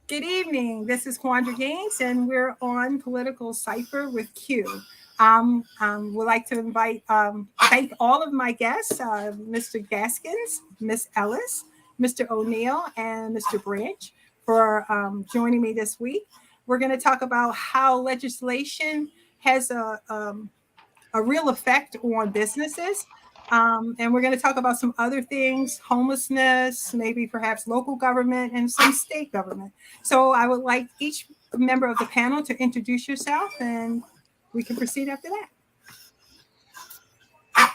Good evening. This is Quandra Gaines, and we're on Political Cipher with Q. Would like to thank all of my guests, Mr. Gaskins, Miss Ellis, Mr. O'Neill, and Mr. Branch for joining me this week. We're going to talk about how legislation has a real effect on businesses. And we're going to talk about some other things, homelessness, maybe perhaps local government and some state government. So I would like each member of the panel to introduce yourself and we can proceed after that.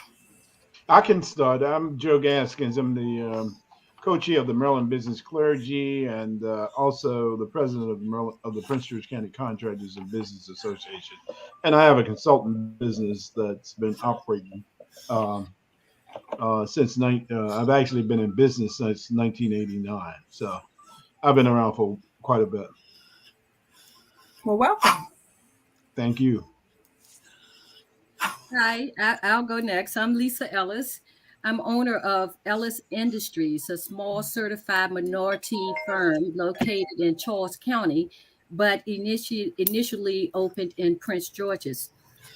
I can start. I'm Joe Gaskins. I'm the co-chair of the Maryland Business Clergy and also the president of the Prince George County Contractors and Business Association. And I have a consultant business that's been operating um, I've actually been in business since 1989. So I've been around for quite a bit. Well, welcome. Thank you. Hi, I'll go next. I'm Lisa Ellis. I'm owner of Ellis Industries, a small certified minority firm located in Charles County, but initially opened in Prince George's.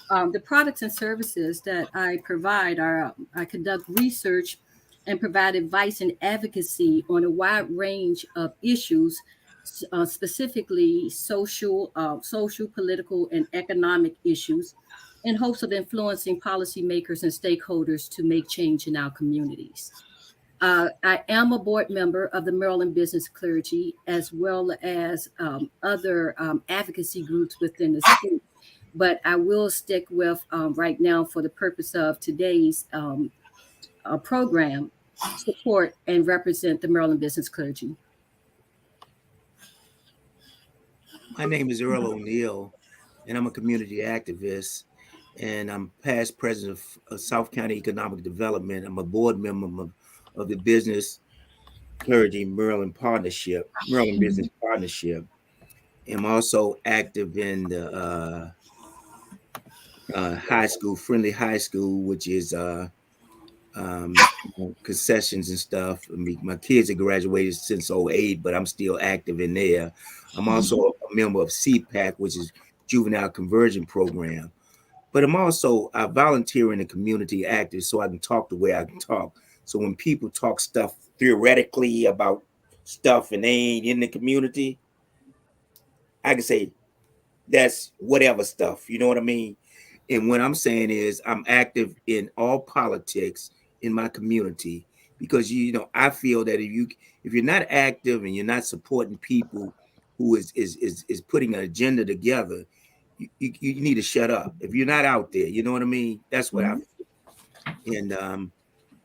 The products and services that I provide are I conduct research and provide advice and advocacy on a wide range of issues, specifically social, political, and economic issues, in hopes of influencing policymakers and stakeholders to make change in our communities. I am a board member of the Maryland Business Clergy, as well as other advocacy groups within the state. But I will stick with right now, for the purpose of today's program, support and represent the Maryland Business Clergy. My name is Earl O'Neill, and I'm a community activist, and I'm past president of South County Economic Development. I'm a board member of the Business Clergy Maryland Business Partnership. I'm also active in the high school, Friendly High School, which is concessions and stuff. I mean, my kids have graduated since '08, but I'm still active in there. I'm also a member of CPAC, which is Juvenile Conversion Program. But I'm also I volunteer in the community active, so I can talk the way I can talk. So when people talk stuff theoretically about stuff and they ain't in the community, I can say that's whatever stuff. You know what I mean? And what I'm saying is I'm active in all politics in my community because I feel that if you're not active and you're not supporting people who is putting an agenda together, you need to shut up. If you're not out there, you know what I mean? That's what I feel.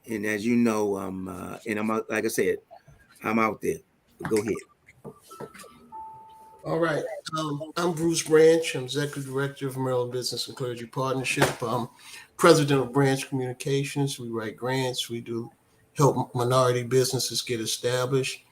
And as you know, and I'm out, like I said, I'm out there. But go ahead. All right. I'm Bruce Branch. I'm Executive Director of Maryland Business and Clergy Partnership. I'm President of Branch Communications. We write grants. We do help minority businesses get established.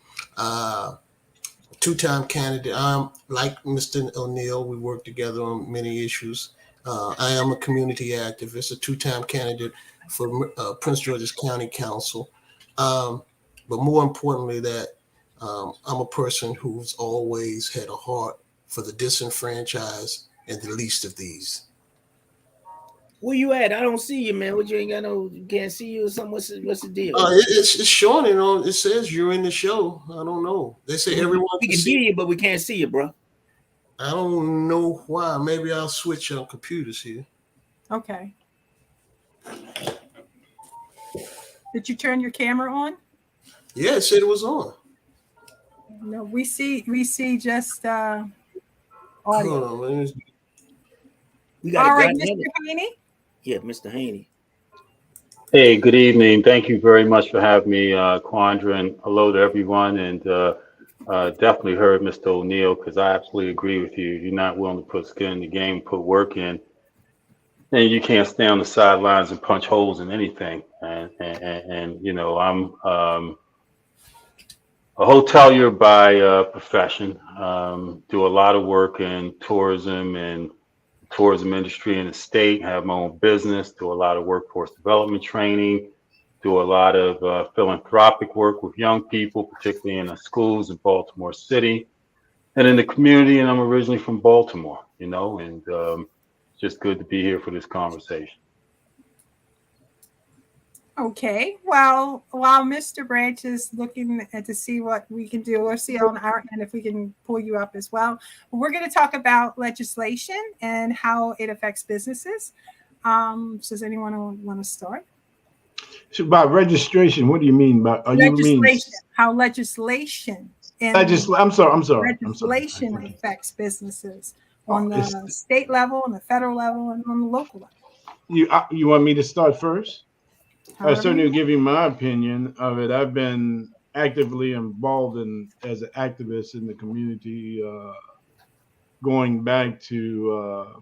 Two-time candidate. I'm like Mr. O'Neill. We work together on many issues. I am a community activist, a two-time candidate for Prince George's County Council. But more importantly, that I'm a person who's always had a heart for the disenfranchised and the least of these. Where you at? I don't see you, man. What you ain't got you can't see you or something? What's the deal? It's showing it on. It says you're in the show. I don't know. They say everyone we can see you, but we can't see you, bro. I don't know why. Maybe I'll switch on computers here. Okay. Did you turn your camera on? Yeah, it said it was on. No, we see just audio. Hold on, we got all right, Mr. Haney. Yeah, Mr. Haney. Hey, good evening. Thank you very much for having me, Quandra, and hello to everyone. And definitely heard Mr. O'Neill, because I absolutely agree with you. You're not willing to put skin in the game, put work in, and you can't stay on the sidelines and punch holes in anything. And you know, I'm a hotelier by profession. Do a lot of work in tourism and tourism industry in the state, have my own business, do a lot of workforce development training, do a lot of philanthropic work with young people, particularly in the schools in Baltimore City. and in the community. And I'm originally from Baltimore, and it's just good to be here for this conversation. Okay, well, while Mr. Branch is looking to see what we can do, or see on our end if we can pull you up as well, we're going to talk about legislation and how it affects businesses. Does anyone want to start? So by registration, what do you mean by? You mean how legislation and I'm sorry. legislation affects businesses on the state level, on the federal level, and on the local level. You want me to start first? I certainly will give you my opinion of it. I've been actively involved as an activist in the community, going back to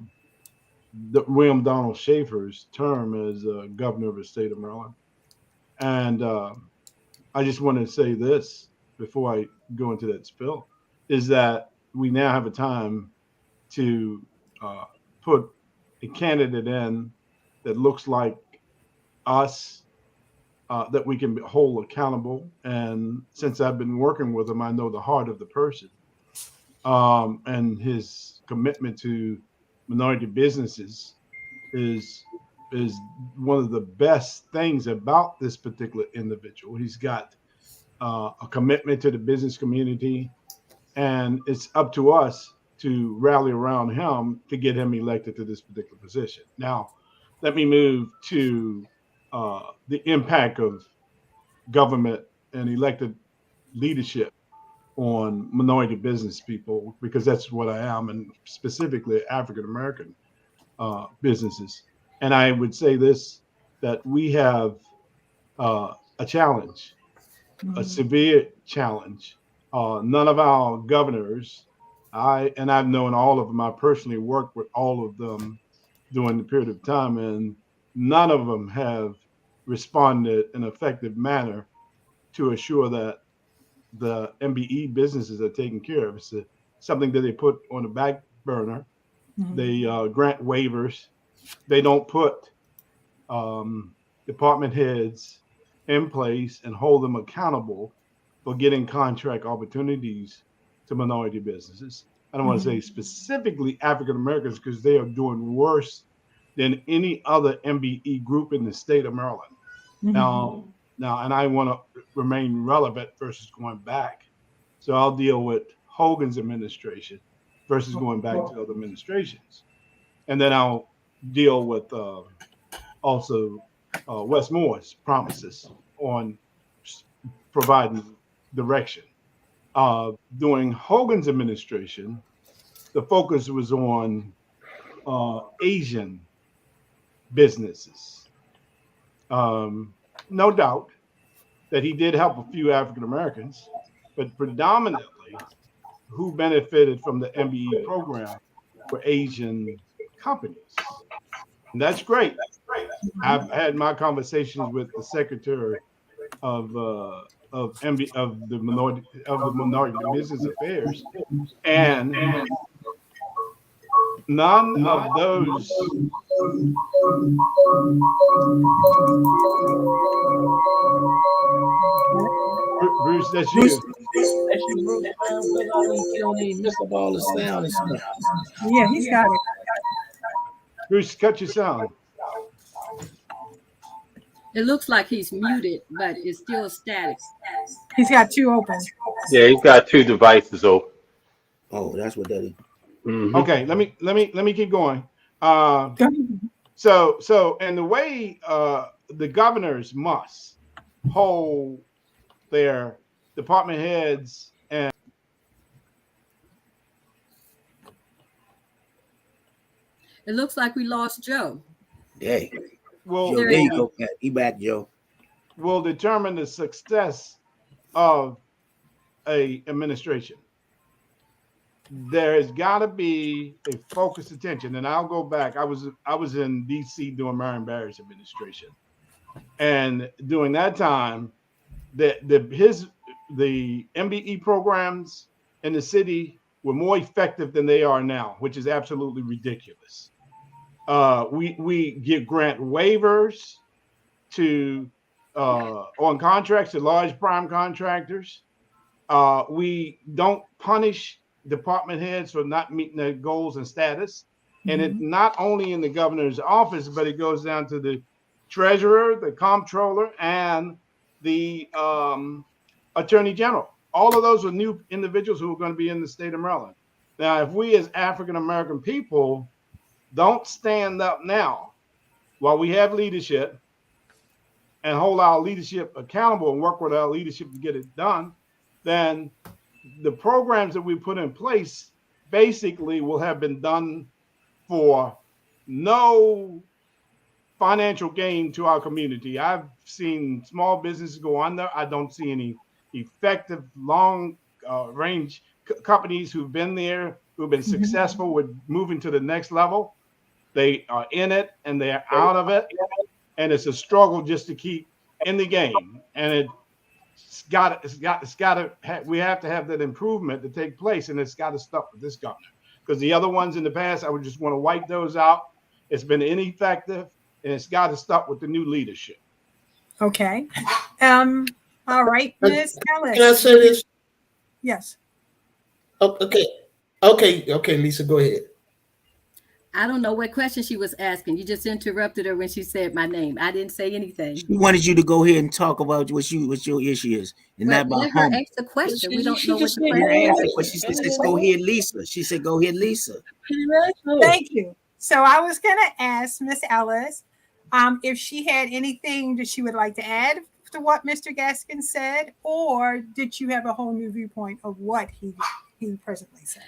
William Donald Schaefer's term as governor of the state of Maryland. And I just want to say this before I go into that spill, is that we now have a time to put a candidate in that looks like us, that we can hold accountable. And since I've been working with him, I know the heart of the person, and his commitment to minority businesses is one of the best things about this particular individual. He's got a commitment to the business community, and it's up to us to rally around him to get him elected to this particular position. Now, let me move to the impact of government and elected leadership on minority business people, because that's what I am, and specifically African American businesses. And I would say this, that we have a challenge, a severe challenge. None of our governors, I've known all of them, I personally worked with all of them during the period of time, and none of them have responded in an effective manner to assure that the MBE businesses are taken care of. It's something that they put on the back burner. They grant waivers. They don't put department heads in place and hold them accountable for getting contract opportunities to minority businesses. I don't want to say specifically African Americans, because they are doing worse than any other MBE group in the state of Maryland. Now, and I want to remain relevant versus going back. So I'll deal with Hogan's administration versus going back to other administrations. And then I'll deal with also Wes Moore's promises on providing direction. During Hogan's administration, the focus was on Asian businesses. No doubt that he did help a few African Americans, but predominantly who benefited from the MBE program were Asian companies. And that's great. I've had my conversations with the secretary of the minority business affairs, and none of those Bruce, that's you. That's you, Bruce. You don't even mess up all the sound and stuff. Yeah, he's got it. Bruce, cut your sound. It looks like he's muted, but it's still static. He's got two open. Yeah, he's got two devices open. Oh, that's what that is. Okay, let me keep going. So and the way the governors must hold their department heads and It looks like we lost Joe. Hey, will Joe, there you go. He back, Joe. Will determine the success of a administration. There has got to be a focused attention, and I'll go back. I was in D.C. during Marion Barry's administration, and during that time, the MBE programs in the city were more effective than they are now, which is absolutely ridiculous. We give grant waivers to on contracts to large prime contractors. We don't punish department heads for not meeting their goals and status. And it's not only in the governor's office, but it goes down to the treasurer, the comptroller, and the attorney general. All of those are new individuals who are going to be in the state of Maryland. Now, if we as African American people don't stand up now while we have leadership and hold our leadership accountable and work with our leadership to get it done, then the programs that we put in place basically will have been done for no financial gain to our community. I've seen small businesses go under. I don't see any effective long range companies who've been there, who've been successful with moving to the next level. They are in it and they're out of it. And it's a struggle just to keep in the game. And we have to have that improvement to take place, and it's got to stop with this governor, because the other ones in the past, I would just want to wipe those out. It's been ineffective, and it's got to stop with the new leadership. Okay. All right, Ms. Ellis. Can I say this? Yes. Oh, okay, Lisa, go ahead. I don't know what question she was asking. You just interrupted her when she said my name. I didn't say anything. She wanted you to go ahead and talk about what your issue is, and not about let her home. ask the question. We don't She know what just the said question go is. But she said, "Go ahead, Lisa." She said, "Go ahead, Lisa." Thank you. So I was going to ask Miss Ellis if she had anything that she would like to add to what Mr. Gaskin said, or did you have a whole new viewpoint of what he presently said?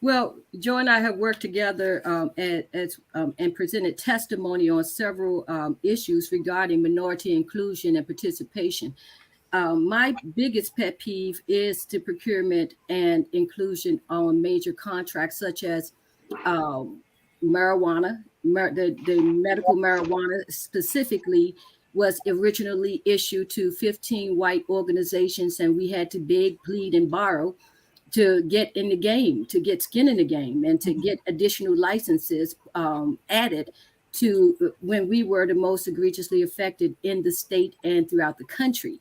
Well, Joe and I have worked together and presented testimony on several issues regarding minority inclusion and participation. My biggest pet peeve is the procurement and inclusion on major contracts, such as marijuana. The medical marijuana specifically was originally issued to 15 white organizations, and we had to beg, plead, and borrow to get in the game, to get skin in the game, and to get additional licenses added to when we were the most egregiously affected in the state and throughout the country.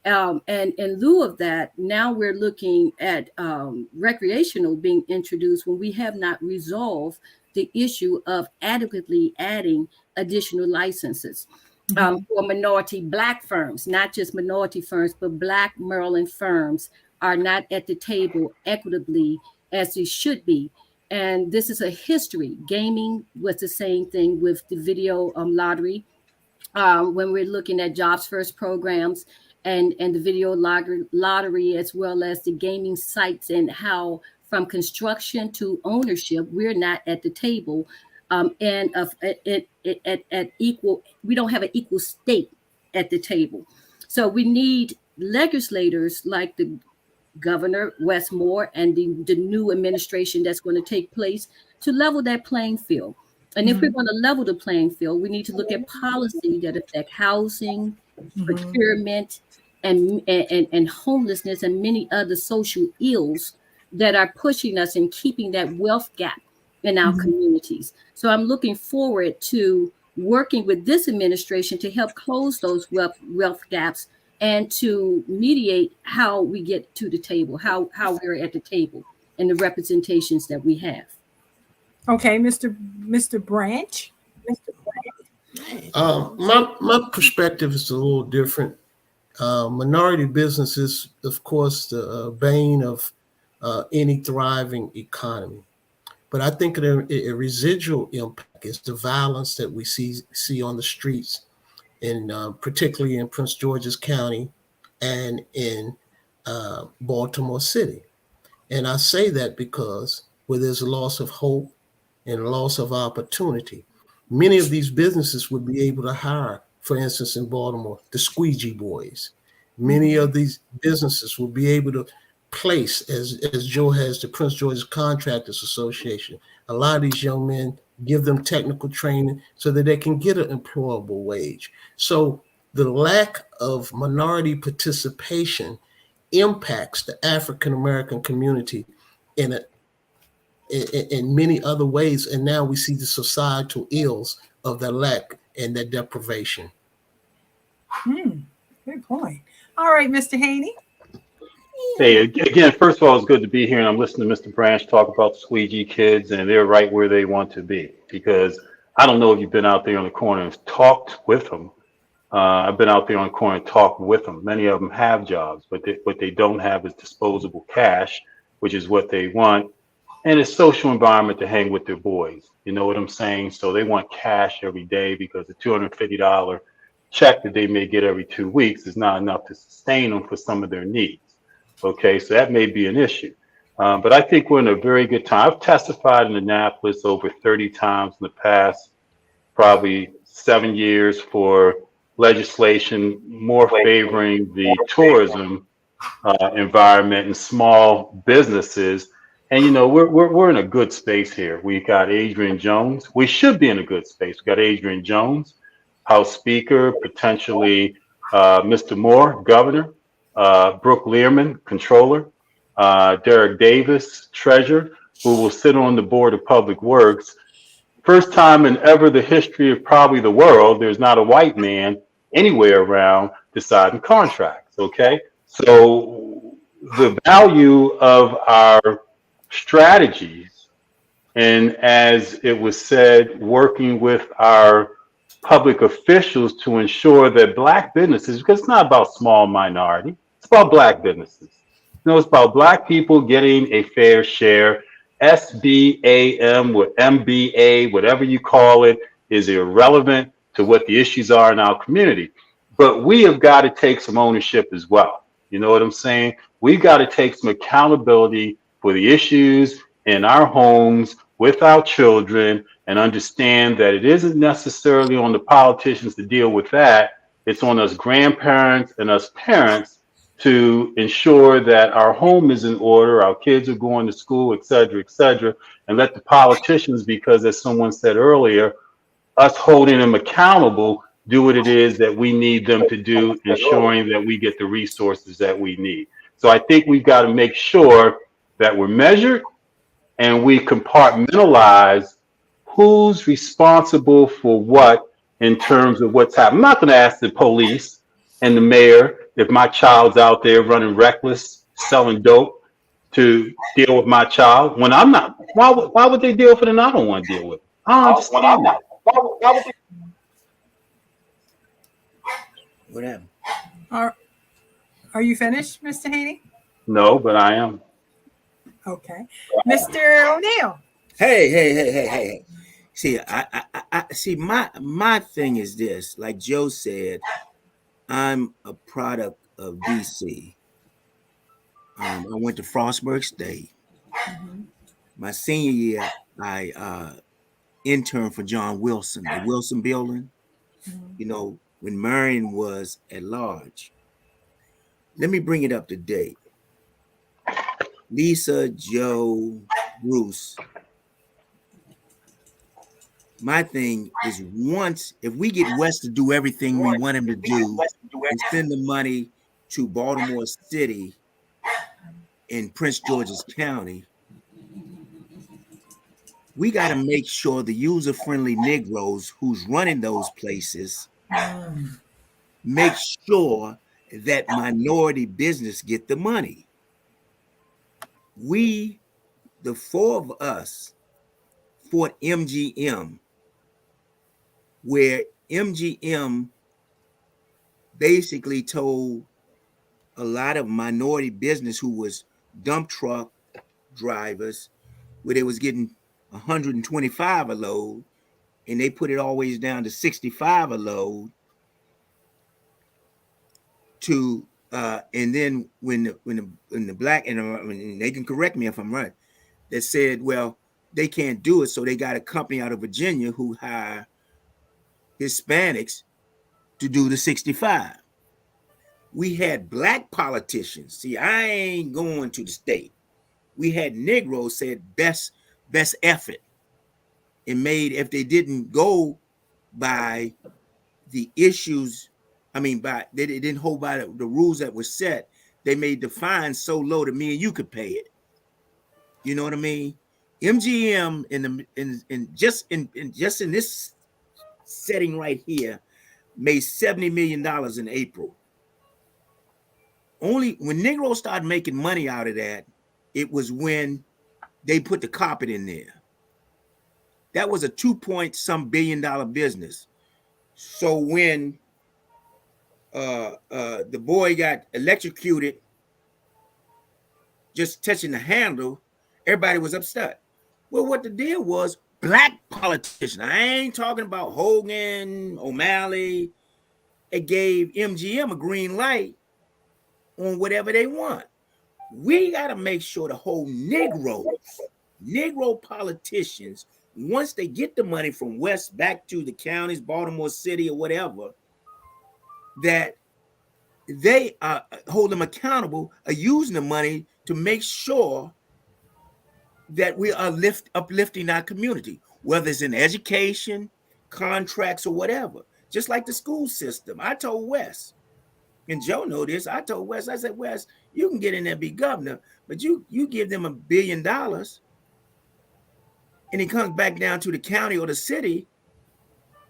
And in lieu of that, now we're looking at recreational being introduced when we have not resolved the issue of adequately adding additional licenses. For minority Black firms, not just minority firms, but Black Maryland firms are not at the table equitably as they should be. And this is a history. Gaming was the same thing with the video lottery. When we're looking at Jobs First programs and the video lottery, as well as the gaming sites, and how from construction to ownership, we're not at the table. And at equal, we don't have an equal stake at the table. So we need legislators like the Governor Westmore and the new administration that's going to take place to level that playing field. And if we're going to level the playing field, we need to look at policy that affect housing, procurement, and homelessness, and many other social ills that are pushing us and keeping that wealth gap in our communities. So I'm looking forward to working with this administration to help close those wealth gaps and to mediate how we get to the table, how we're at the table, and the representations that we have. Okay, Mr. Branch. My perspective is a little different. Minority businesses, of course, the bane of any thriving economy. But I think a residual impact is the violence that we see on the streets, particularly in Prince George's County and in Baltimore City. And I say that because where there's a loss of hope and a loss of opportunity, many of these businesses would be able to hire, for instance, in Baltimore, the squeegee boys. Many of these businesses will be able to place, as Joe has the Prince George's Contractors Association, a lot of these young men, give them technical training so that they can get an employable wage. So the lack of minority participation impacts the African American community in many other ways. And now we see the societal ills of that lack and that deprivation. Good point. All right, Mr. Haney. Hey, again, first of all, it's good to be here, and I'm listening to Mr. Branch talk about the squeegee kids, and they're right where they want to be. Because I don't know if you've been out there on the corner and talked with them. I've been out there on the corner and talked with them. Many of them have jobs, but what they don't have is disposable cash, which is what they want, and a social environment to hang with their boys. You know what I'm saying? So they want cash every day because the $250 check that they may get every 2 weeks is not enough to sustain them for some of their needs. Okay, so that may be an issue. But I think we're in a very good time. I've testified in Annapolis over 30 times in the past, probably 7 years, for legislation more favoring the tourism environment and small businesses. And you know, we're in a good space here. We got Adrian Jones. We should be in a good space. We got Adrian Jones, House Speaker, potentially Mr. Moore, Governor, Brooke Learman, Controller, Derek Davis, Treasurer, who will sit on the Board of Public Works. First time in ever the history of probably the world, there's not a white man anywhere around deciding contracts. Okay, so the value of our strategies, and as it was said, working with our public officials to ensure that black businesses, because it's not about small minority, it's about black businesses. You know, it's about black people getting a fair share. SBAM or MBA, whatever you call it, is irrelevant to what the issues are in our community. But we have got to take some ownership as well. You know what I'm saying? We've got to take some accountability for the issues in our homes with our children and understand that it isn't necessarily on the politicians to deal with that. It's on us grandparents and us parents to ensure that our home is in order, our kids are going to school, et cetera, and let the politicians, because as someone said earlier, us holding them accountable, do what it is that we need them to do, ensuring that we get the resources that we need. So I think we've got to make sure that we're measured and we compartmentalize who's responsible for what in terms of what's happening. I'm not going to ask the police and the mayor if my child's out there running reckless, selling dope, to deal with my child when I'm not. Why would they deal with it and I don't want to deal with it? I don't understand that. What happened? Are you finished, Mr. Haney? No, but I am. Okay. Mr. O'Neill. Hey. See, I see my thing is this, like Joe said, I'm a product of DC. I went to Frostburg State. My senior year, I interned for John Wilson, the Wilson Building, you know, when Marion was at large. Let me bring it up to date. Lisa, Joe, Bruce. My thing is, once if we get West to do everything we want him to do and send the money to Baltimore City in Prince George's County, we got to make sure the user-friendly Negroes who's running those places make sure that minority business get the money. We, the four of us, fought MGM, where MGM basically told a lot of minority business who was dump truck drivers, where they was getting 125 a load, and they put it always down to 65 a load. To and then when the black, and they can correct me if I'm right, that said, well, they can't do it, so they got a company out of Virginia who hire Hispanics to do the 65. We had black politicians. See, I ain't going to the state. We had Negroes said best effort, and made, if they didn't go by the issues, by they didn't hold by the rules that were set, they made the fine so low that me and you could pay it. You know what I mean? MGM in just in this setting right here made $70 million in April only when Negroes started making money out of that, it was when they put the carpet in there. That was a 2 point some billion-dollar business. So when the boy got electrocuted just touching the handle, everybody was upset. Well, what the deal was, black politicians, I ain't talking about Hogan, O'Malley, it gave MGM a green light on whatever they want. We got to make sure the whole Negro politicians, once they get the money from West back to the counties, Baltimore City or whatever, that they hold them accountable, are using the money to make sure that we are uplifting our community, whether it's in education, contracts, or whatever. Just like the school system. I told Wes, and Joe know this, I told Wes, I said, Wes, you can get in there and be governor, but you give them $1 billion and it comes back down to the county or the city,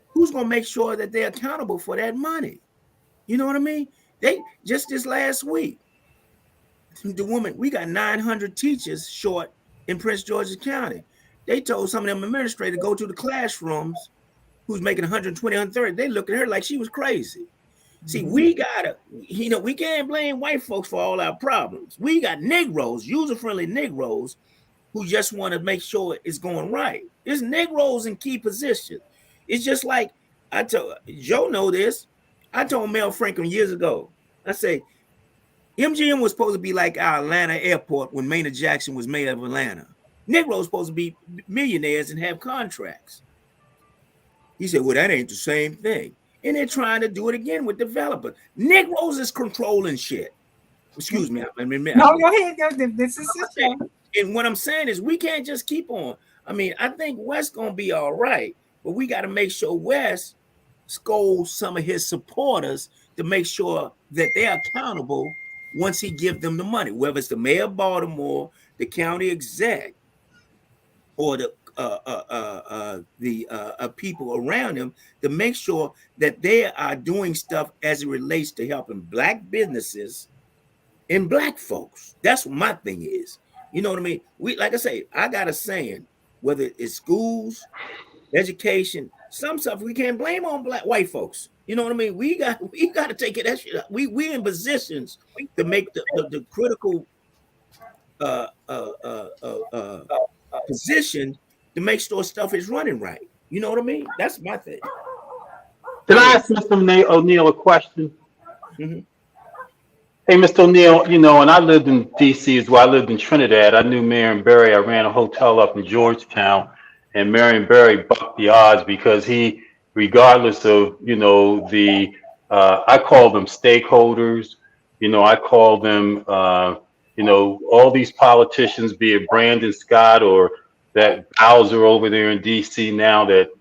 who's going to make sure that they're accountable for that money? You know what I mean? They just this last week, the woman, we got 900 teachers short in Prince George's County. They told some of them administrators to go to the classrooms who's making 120, 130. They looked at her like she was crazy. See, we gotta, we can't blame white folks for all our problems. We got Negroes, user-friendly Negroes, who just want to make sure it's going right. There's Negroes in key positions. It's just like I told Joe know this. I told Mel Franklin years ago, I say, MGM was supposed to be like our Atlanta airport when Maynard Jackson was mayor of Atlanta. Negroes supposed to be millionaires and have contracts. He said, well, that ain't the same thing. And they're trying to do it again with developers. Negroes is controlling shit. Excuse me. No, go ahead. This is the show. And what I'm saying is we can't just keep on. I mean, I think Wes going to be all right, but we got to make sure Wes scolds some of his supporters to make sure that they're accountable once he gives them the money, whether it's the mayor of Baltimore, the county exec, or the people around him, to make sure that they are doing stuff as it relates to helping black businesses and black folks. That's what my thing is. You know what I mean? We, like I say, I got a saying, whether it's schools, education, some stuff we can't blame on white folks. You know what I mean? We got to take it. That shit up. We in positions to make the critical position to make sure stuff is running right. You know what I mean? That's my thing. Can I ask Mr. O'Neill a question? Mm-hmm. Hey, Mr. O'Neill, and I lived in D.C. as well. I lived in Trinidad. I knew Marion Barry. I ran a hotel up in Georgetown, and Marion Barry bucked the odds because he, regardless of, I call them stakeholders, I call them, all these politicians, be it Brandon Scott or that Bowser over there in D.C. now that,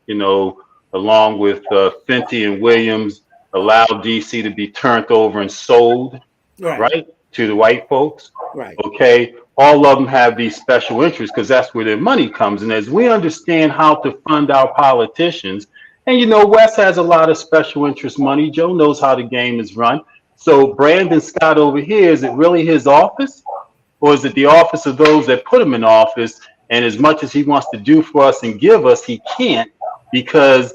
along with Fenty and Williams, allowed D.C. to be turned over and sold. Right, to the white folks. Right. Okay. All of them have these special interests because that's where their money comes. And as we understand how to fund our politicians, and Wes has a lot of special interest money. Joe knows how the game is run. So Brandon Scott over here, is it really his office? Or is it the office of those that put him in office? And as much as he wants to do for us and give us, he can't because,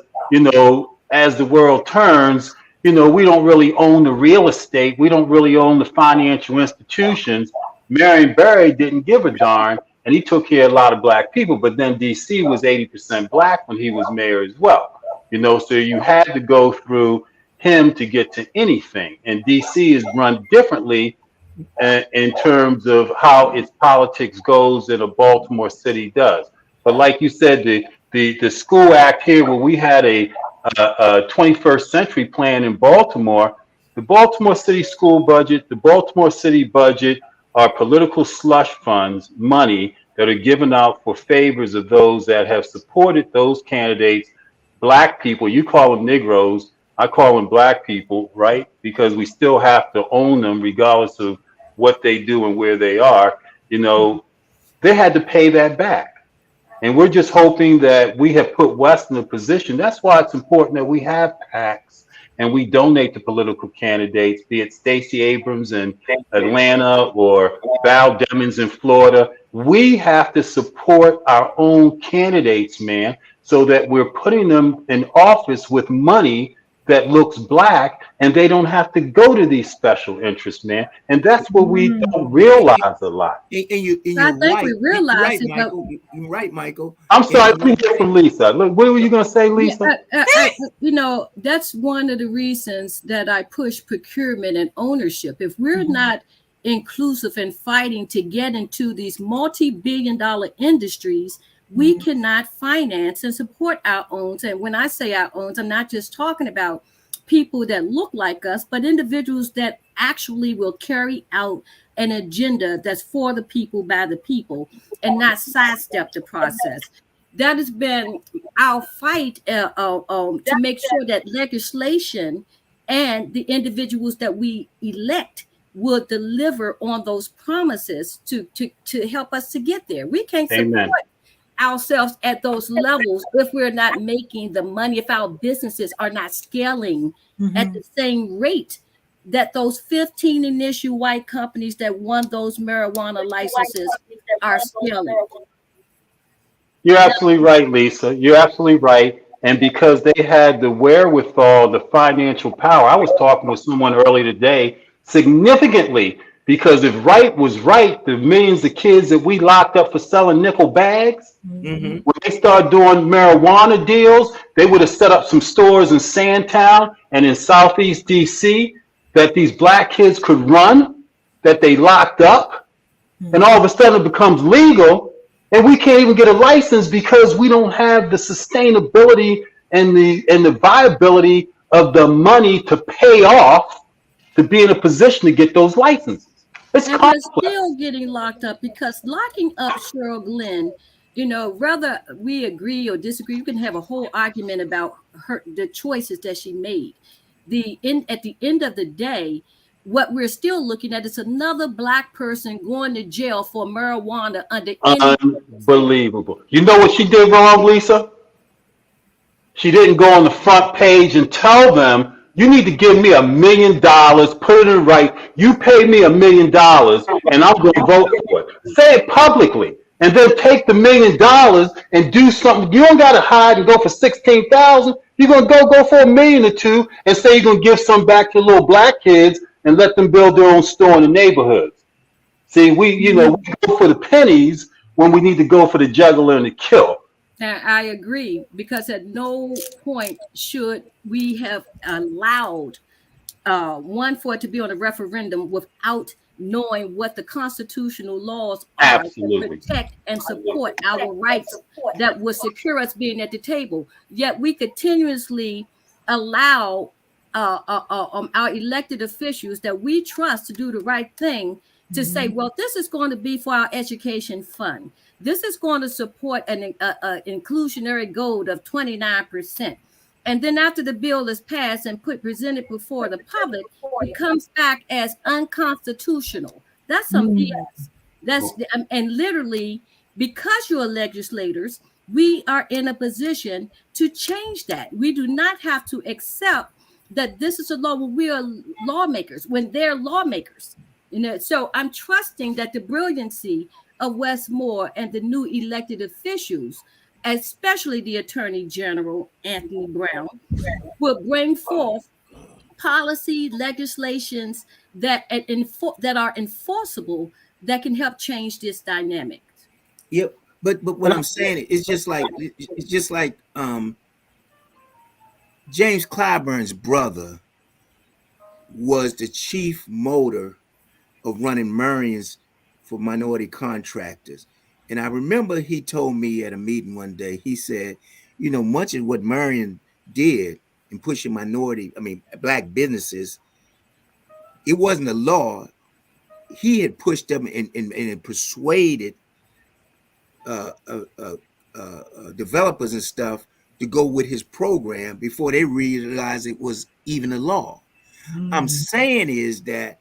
as the world turns, we don't really own the real estate. We don't really own the financial institutions. Marion Barry didn't give a darn, and he took care of a lot of black people. But then D.C. was 80% black when he was mayor as well. So you had to go through him to get to anything. And D.C. is run differently in terms of how its politics goes than a Baltimore City does. But like you said, the school act here, where we had a 21st century plan in Baltimore, the Baltimore City school budget, the Baltimore City budget are political slush funds, money that are given out for favors of those that have supported those candidates, black people. You call them Negroes, I call them black people, right? Because we still have to own them regardless of what they do and where they are. They had to pay that back. And we're just hoping that we have put West in a position. That's why it's important that we have PACs and we donate to political candidates, be it Stacey Abrams in Atlanta or Val Demings in Florida. We have to support our own candidates, man, so that we're putting them in office with money that looks black, and they don't have to go to these special interests, man. And that's what we don't realize a lot. And I you're think we right. You're realize right, it, but Michael. You're right, Michael. I'm sorry, And let me hear from Lisa. Look, what were you going to say, Lisa? that's one of the reasons that I push procurement and ownership. If we're not inclusive and fighting to get into these multi-billion-dollar industries, we cannot finance and support our own. And when I say our own, I'm not just talking about people that look like us, but individuals that actually will carry out an agenda that's for the people, by the people, and not sidestep the process. That has been our fight to make sure that legislation and the individuals that we elect will deliver on those promises to help us to get there. We can't support Amen. ourselves at those levels if we're not making the money, if our businesses are not scaling at the same rate that those 15 initial white companies that won those marijuana licenses are scaling. You're absolutely right, Lisa. You're absolutely right. And because they had the wherewithal, the financial power, I was talking with someone earlier today, significantly, because if right was right, the millions of kids that we locked up for selling nickel bags, when they started doing marijuana deals, they would have set up some stores in Sandtown and in Southeast DC that these black kids could run, that they locked up, and all of a sudden it becomes legal, and we can't even get a license because we don't have the sustainability and the viability of the money to pay off to be in a position to get those licenses. It's And complex. we're still getting locked up because locking up Cheryl Glenn, whether we agree or disagree, you can have a whole argument about the choices that she made. At the end of the day, what we're still looking at is another black person going to jail for marijuana under any. Unbelievable. You know what she did wrong, Lisa? She didn't go on the front page and tell them, you need to give me $1 million, put it in right. You pay me $1 million and I'm going to vote for it. Say it publicly and then take the $1 million and do something. You don't got to hide and go for 16,000. You're going to go for $1 million or $2 and say you're going to give some back to little black kids and let them build their own store in the neighborhoods. See, we go for the pennies when we need to go for the jugular and the kill. Now, I agree, because at no point should we have allowed for it to be on a referendum without knowing what the constitutional laws are to protect and support our rights that would secure us being at the table. Yet we continuously allow our elected officials that we trust to do the right thing to say, well, this is going to be for our education fund. This is going to support an inclusionary goal of 29%. And then after the bill is passed and presented before the public, it comes back as unconstitutional. That's some BS. And literally, because you're legislators, we are in a position to change that. We do not have to accept that this is a law when we are lawmakers, when they're lawmakers. So I'm trusting that the brilliancy of Wes Moore and the new elected officials, especially the Attorney General, Anthony Brown, will bring forth policy legislations that are enforceable, that can help change this dynamic. Yep. But what I'm saying is just like James Clyburn's brother was the chief motor of running Marion's for minority contractors. And I remember he told me at a meeting one day, he said, much of what Marion did in pushing black businesses, it wasn't a law. He had pushed them and persuaded developers and stuff to go with his program before they realized it was even a law. I'm saying is that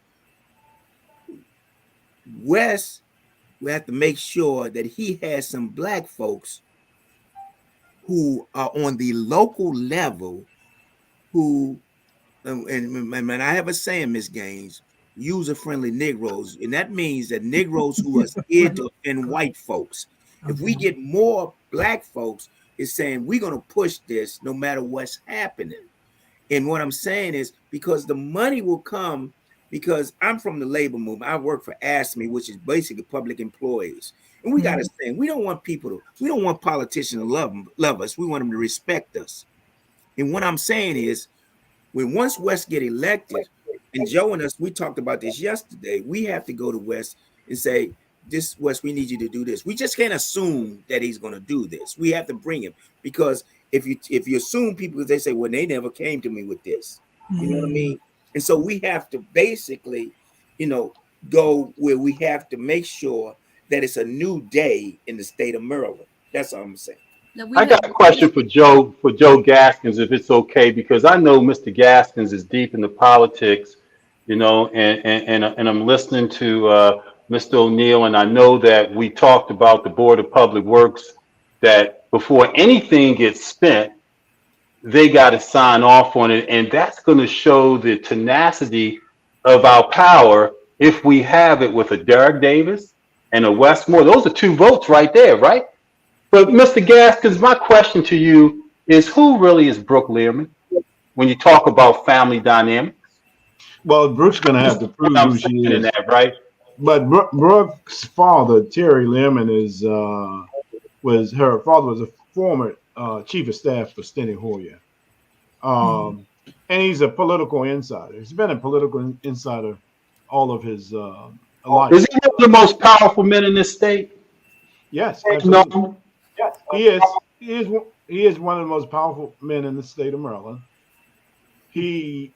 Wes will have to make sure that he has some black folks who are on the local level who and I have a saying, Miss Gaines, user-friendly Negroes, and that means that Negroes who are scared to offend white folks. If we get more black folks, it's saying we're gonna push this no matter what's happening. And what I'm saying is because the money will come, because I'm from the labor movement. I work for ASME, which is basically public employees. And we got to say, we don't want politicians to love us. We want them to respect us. And what I'm saying is, when once West get elected, and Joe and us, we talked about this yesterday, we have to go to West and say, this West, we need you to do this. We just can't assume that he's going to do this. We have to bring him, because if you assume people, they say, well, they never came to me with this. You know what I mean? And so we have to basically, go where we have to make sure that it's a new day in the state of Maryland. That's all I'm saying. I got a question for Joe Gaskins, if it's okay, because I know Mr. Gaskins is deep into politics, and I'm listening to Mr. O'Neill, and I know that we talked about the Board of Public Works, that before anything gets spent, they got to sign off on it, and that's going to show the tenacity of our power if we have it with a Derek Davis and a Westmore. Those are 2 votes right there, right? But Mr. Gaskins, my question to you is, who really is Brooke Learman when you talk about family dynamics? Well, Brooke's going to have to prove who she is. That, right? But Brooke's father, Terry Learman, her father was a former chief of staff for Steny Hoyer. And he's a political insider. He's been a political insider all of his life. Is he one of the most powerful men in this state? Yes, absolutely. No. Yes, he is. He is one of the most powerful men in the state of Maryland. He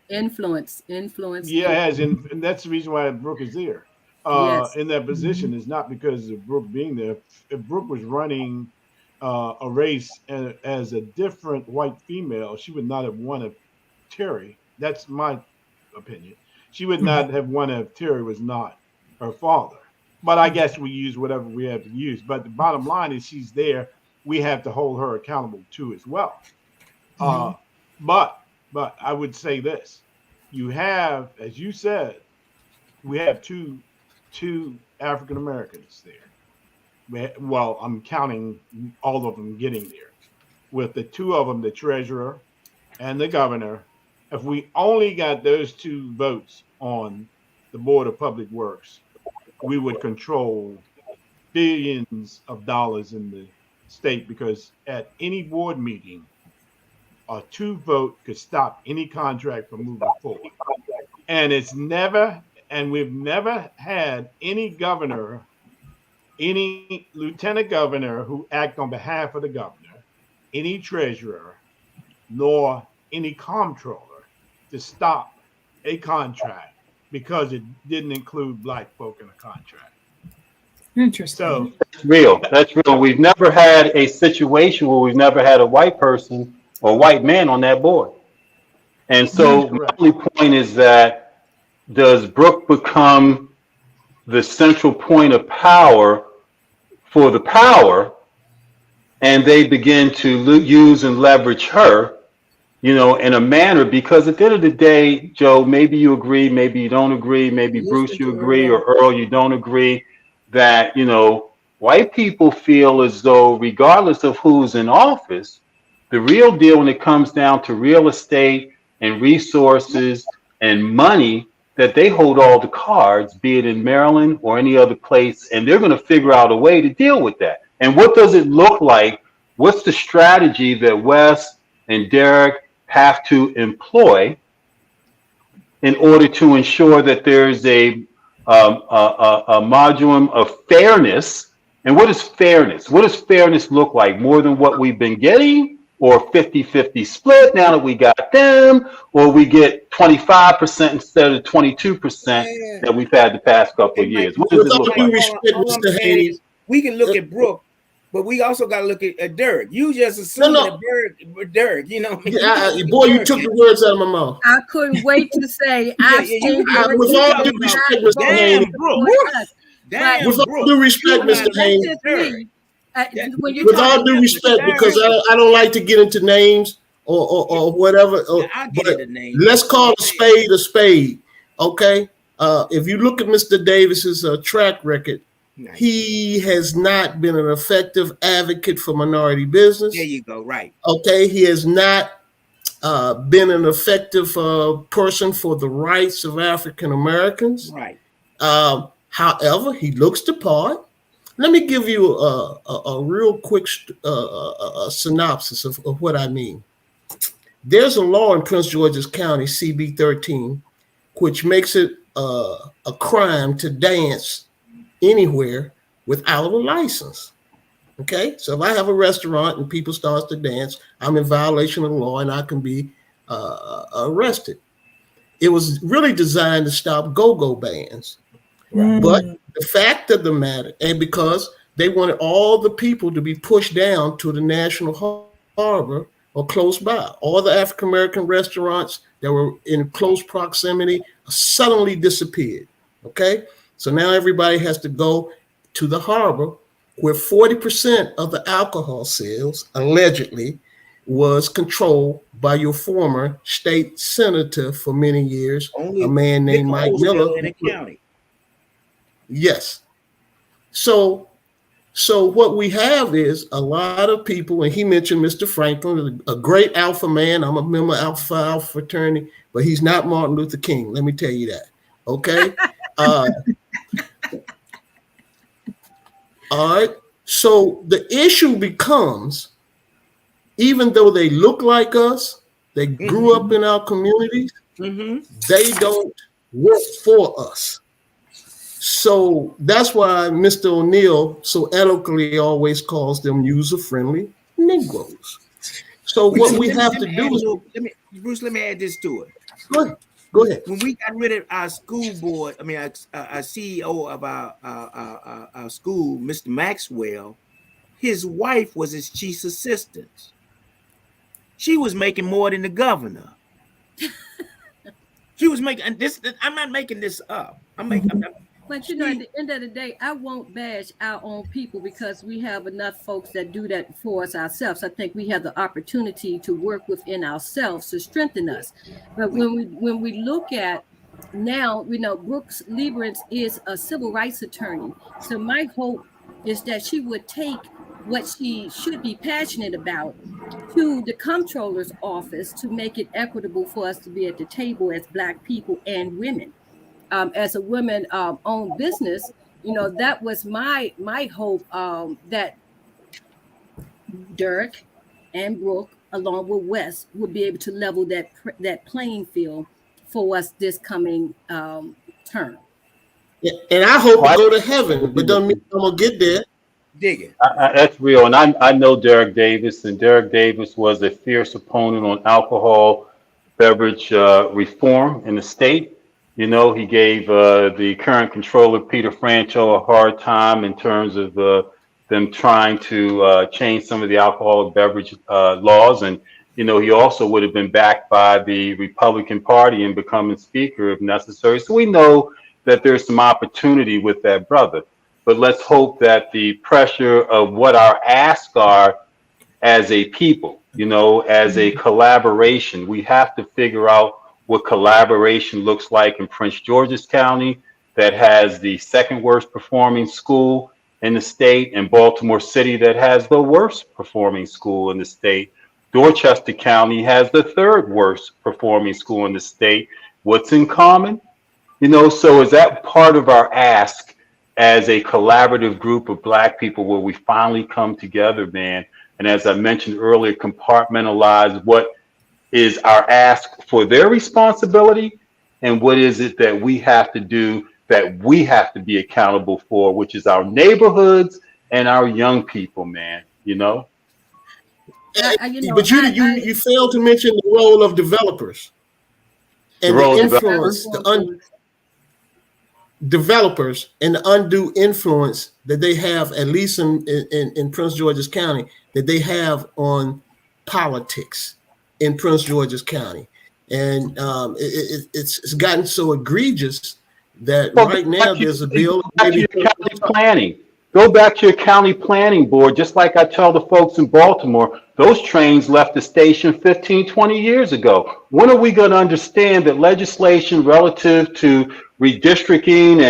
influence. Yeah, and that's the reason why Brooke is there. Yes. In that position is not because of Brooke being there. If Brooke was running a race as a different white female, she would not have won if Terry. That's my opinion. She would not have won if Terry was not her father. But I guess we use whatever we have to use. But the bottom line is she's there. We have to hold her accountable too as well. But I would say this: you have, as you said, we have two African Americans there. Well, I'm counting all of them getting there. With the 2 of them, the treasurer and the governor, if we only got those 2 votes on the Board of Public Works, we would control billions of dollars in the state, because at any board meeting, a 2 vote could stop any contract from moving forward. And we've never had any governor, any lieutenant governor who act on behalf of the governor, any treasurer, nor any comptroller to stop a contract because it didn't include black folk in the contract. Interesting. So That's real. We've never had a situation where we've never had a white person or a white man on that board. And so my only point is that, does Brooke become the central point of power for the power, and they begin to use and leverage her, in a manner? Because at the end of the day, Joe, maybe you agree, maybe you don't agree, maybe Bruce, you agree, or Earl, you don't agree, that, white people feel as though, regardless of who's in office, the real deal when it comes down to real estate and resources and money, that they hold all the cards, be it in Maryland or any other place, and they're going to figure out a way to deal with that. And what does it look like? What's the strategy that Wes and Derek have to employ in order to ensure that there's a modulum of fairness? And what is fairness? What does fairness look like? More than what we've been getting? Or 50-50 split now that we got them, or we get 25% instead of 22% that we've had the past couple of years? What does it look like? We can look at Brooke, but we also got to look at Derek. You just assumed that Derek, boy, you took the words out of my mouth. I couldn't wait to say, with all due respect, Mr. Haynes. With all due respect, Mr. Haynes. With all due respect, because I don't like to get into names or whatever. I'll get But it a name. let's call a spade a spade. Okay. If you look at Mr. Davis's track record, Nice. he has not been an effective advocate for minority business. There you go. Right. Okay. He has not been an effective person for the rights of African Americans. Right. However, he looks the part. Let me give you a real quick synopsis of what I mean. There's a law in Prince George's County, CB 13, which makes it a crime to dance anywhere without a license. Okay, so if I have a restaurant and people start to dance, I'm in violation of the law and I can be arrested. It was really designed to stop go-go bands. Right. But the fact of the matter, and because they wanted all the people to be pushed down to the National Harbor or close by, all the African American restaurants that were in close proximity suddenly disappeared. Okay, so now everybody has to go to the harbor, where 40% of the alcohol sales allegedly was controlled by your former state senator for many years, a man named Mike Miller. In the county. Yes. So what we have is a lot of people, and he mentioned Mr. Franklin, a great alpha man. I'm a member of Alpha fraternity, but he's not Martin Luther King. Let me tell you that. Okay. All right. So the issue becomes, even though they look like us, they grew up in our communities, they don't work for us. So that's why Mr. O'Neill so eloquently always calls them user-friendly Negroes. So what we have to do is... Bruce, let me add this to it. Go ahead. When we got rid of our school board, our CEO of our school, Mr. Maxwell, his wife was his chief assistant. She was making more than the governor. She was making this. I'm not making this up. But you know, at the end of the day, I won't bash our own people because we have enough folks that do that for us ourselves. I think we have the opportunity to work within ourselves to strengthen us. But when we look at now, we know Brooks Lieberens is a civil rights attorney. So my hope is that she would take what she should be passionate about to the comptroller's office to make it equitable for us to be at the table as Black people and women. As a women-owned business, you know, that was my hope, that Derek and Brooke, along with Wes, would be able to level that playing field for us this coming term. Yeah, and I hope to go to heaven, but don't mean I'm gonna get there. Dig it. That's real, and I know Derek Davis, and Derek Davis was a fierce opponent on alcohol beverage reform in the state. You know, he gave the current controller, Peter Franchot, a hard time in terms of them trying to change some of the alcoholic beverage laws. And, you know, he also would have been backed by the Republican Party in becoming speaker if necessary. So we know that there's some opportunity with that brother. But let's hope that the pressure of what our asks are as a people, you know, as a collaboration, we have to figure out what collaboration looks like in Prince George's County, that has the second worst performing school in the state, and Baltimore City, that has the worst performing school in the state. Dorchester County has the third worst performing school in the state. What's in common? You know, so is that part of our ask as a collaborative group of Black people, where we finally come together, man? And as I mentioned earlier, compartmentalize what is our ask for their responsibility, and what is it that we have to do, that we have to be accountable for, which is our neighborhoods and our young people, man, you know? But you failed to mention the role of developers and the influence, developers and the undue influence that they have, at least in Prince George's County, that they have on politics in Prince George's County. And it's gotten so egregious that right now there's a bill. Planning. Go back to your county planning board, just like I tell the folks in Baltimore, those trains left the station 15, 20 years ago. When are we going to understand that legislation relative to redistricting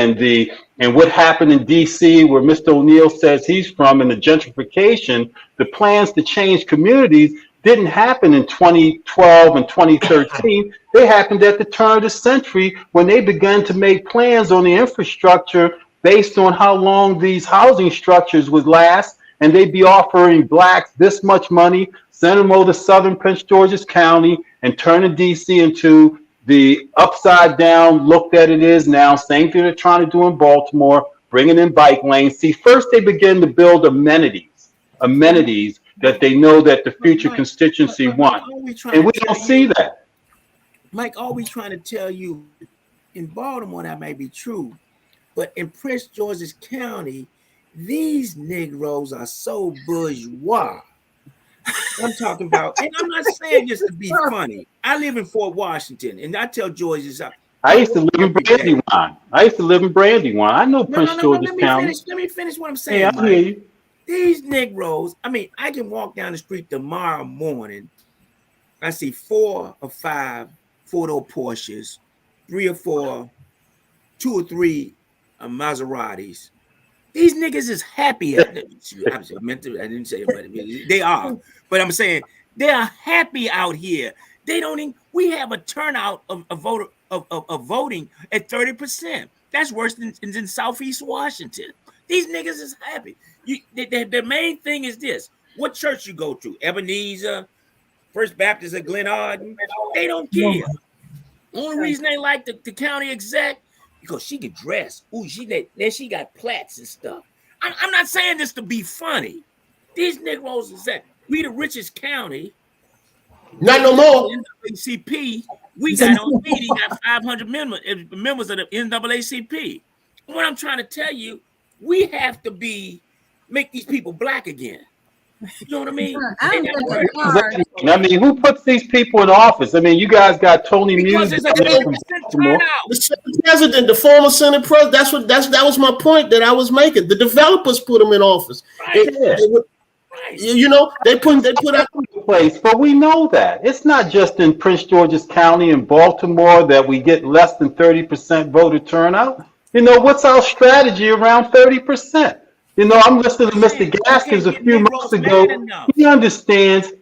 and what happened in DC, where Mr. O'Neill says he's from, and the gentrification, the plans to change communities didn't happen in 2012 and 2013. They happened at the turn of the century when they began to make plans on the infrastructure based on how long these housing structures would last, and they'd be offering blacks this much money, send them over to southern Prince George's County, and turning DC into the upside down look that it is now. Same thing they're trying to do in Baltimore, bringing in bike lanes. See, first they begin to build amenities that they know that the future constituency wants, and we don't see that. Mike, all we trying to tell you, in Baltimore that may be true, but in Prince George's County, these Negroes are so bourgeois. I'm talking about, and I'm not saying this to be funny. I live in Fort Washington, and I tell George this. I used to live in Brandywine. I know Prince George's County. Let me finish what I'm saying. Yeah, I hear you. These Negroes, I mean, I can walk down the street tomorrow morning. I see 4 or 5 four-door Porsches, 3 or 4, 2 or 3 Maseratis. These niggas is happy. I didn't say it, but they are. But I'm saying they are happy out here. They don't even, we have a turnout of voting at 30%. That's worse than Southeast Washington. These niggas is happy. The main thing is this. What church you go to? Ebenezer, First Baptist of Glen Arden? They don't care. Only reason they like the county exec, because she can dress. Ooh, she got plaits and stuff. I'm not saying this to be funny. These Negroes is that we the richest county. Not no more. NAACP, we got on meeting got 500 members of the NAACP. What I'm trying to tell you, we have to make these people black again. You know what I mean? I mean, who puts these people in office? I mean, you guys got Tony Music. The president, the former Senate president. That was my point that I was making. The developers put them in office. Right. You know, they put out place, but we know that it's not just in Prince George's County and Baltimore that we get less than 30% voter turnout. You know, what's our strategy around 30%? You know, I'm listening to Mr. Gaskins a few months ago. He understands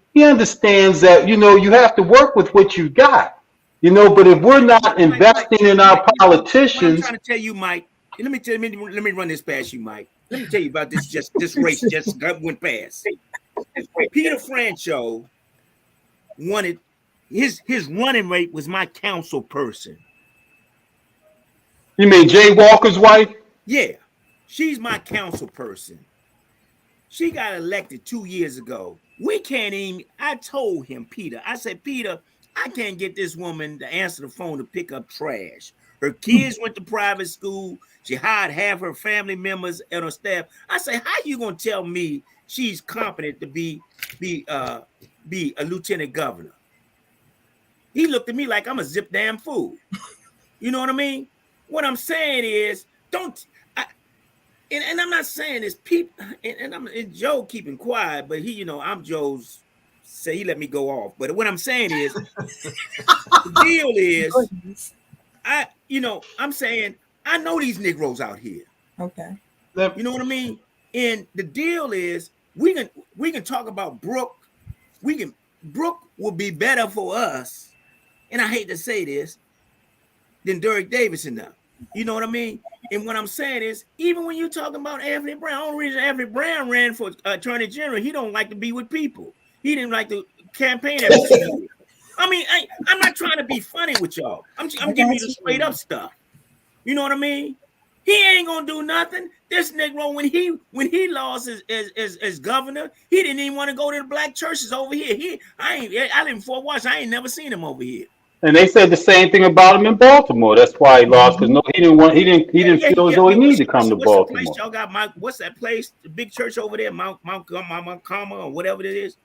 that, you know, you have to work with what you got. You know, but if we're not investing in our politicians. I'm trying to tell you, Mike. Let me run this past you, Mike. Let me tell you about this race just went past. Peter Francho wanted his running mate was my council person. You mean Jay Walker's wife? Yeah, she's my council person. She got elected 2 years ago. We can't even. I told him, Peter. I said, Peter, I can't get this woman to answer the phone to pick up trash. Her kids went to private school. She hired half her family members and her staff. I say, how you gonna tell me she's competent to be a lieutenant governor? He looked at me like I'm a zip damn fool. You know what I mean? What I'm saying is, and I'm not saying this, people, and Joe keeping quiet, but he, you know, I'm Joe's. Say he let me go off. But what I'm saying is, the deal is, I'm saying I know these Negroes out here. Okay. You know what I mean? And the deal is we can talk about Brooke. Brooke will be better for us, and I hate to say this, than Derek Davidson now. You know what I mean? And what I'm saying is, even when you're talking about Anthony Brown, the only reason Anthony Brown ran for Attorney General, he don't like to be with people. He didn't like to campaign every 2 years. I mean, I'm not trying to be funny with y'all. I'm giving you the straight up stuff. You know what I mean? He ain't gonna do nothing. This Negro, when he lost as governor, he didn't even want to go to the black churches over here. I live in Fort Washington. I ain't never seen him over here. And they said the same thing about him in Baltimore. That's why he lost, because he didn't feel as though he needed to come to Baltimore. The place y'all got? What's that place? The big church over there, Mount Carmel or whatever it is.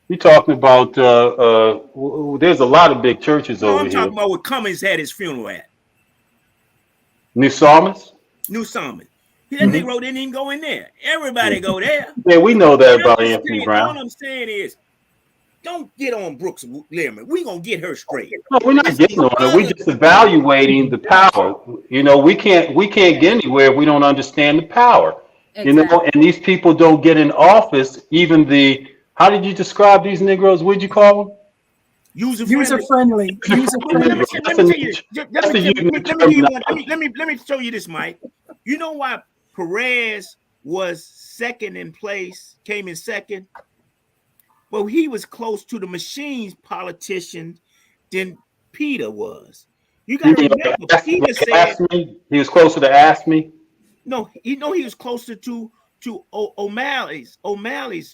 You're talking about there's a lot of big churches over here. I'm talking about where Cummings had his funeral at. New Psalmist. New Psalmist. That Negro didn't even go in there. Everybody go there. Yeah, we know that about All Anthony Brown. I'm saying is, don't get on Brooks Learman. We gonna get her straight. No, we're not getting on it. We're just evaluating the power. You know, we can't get anywhere if we don't understand the power. You know, and these people don't get in office. Even how did you describe these Negroes? What'd you call them? User friendly. Let me show you this, Mike. You know why Perez was second in place, came in second? Well, he was close to the machines politicians than Peter was. You got to remember, Peter said he was closer to Ask Me. No, he was closer to O'Malley's. O'Malley,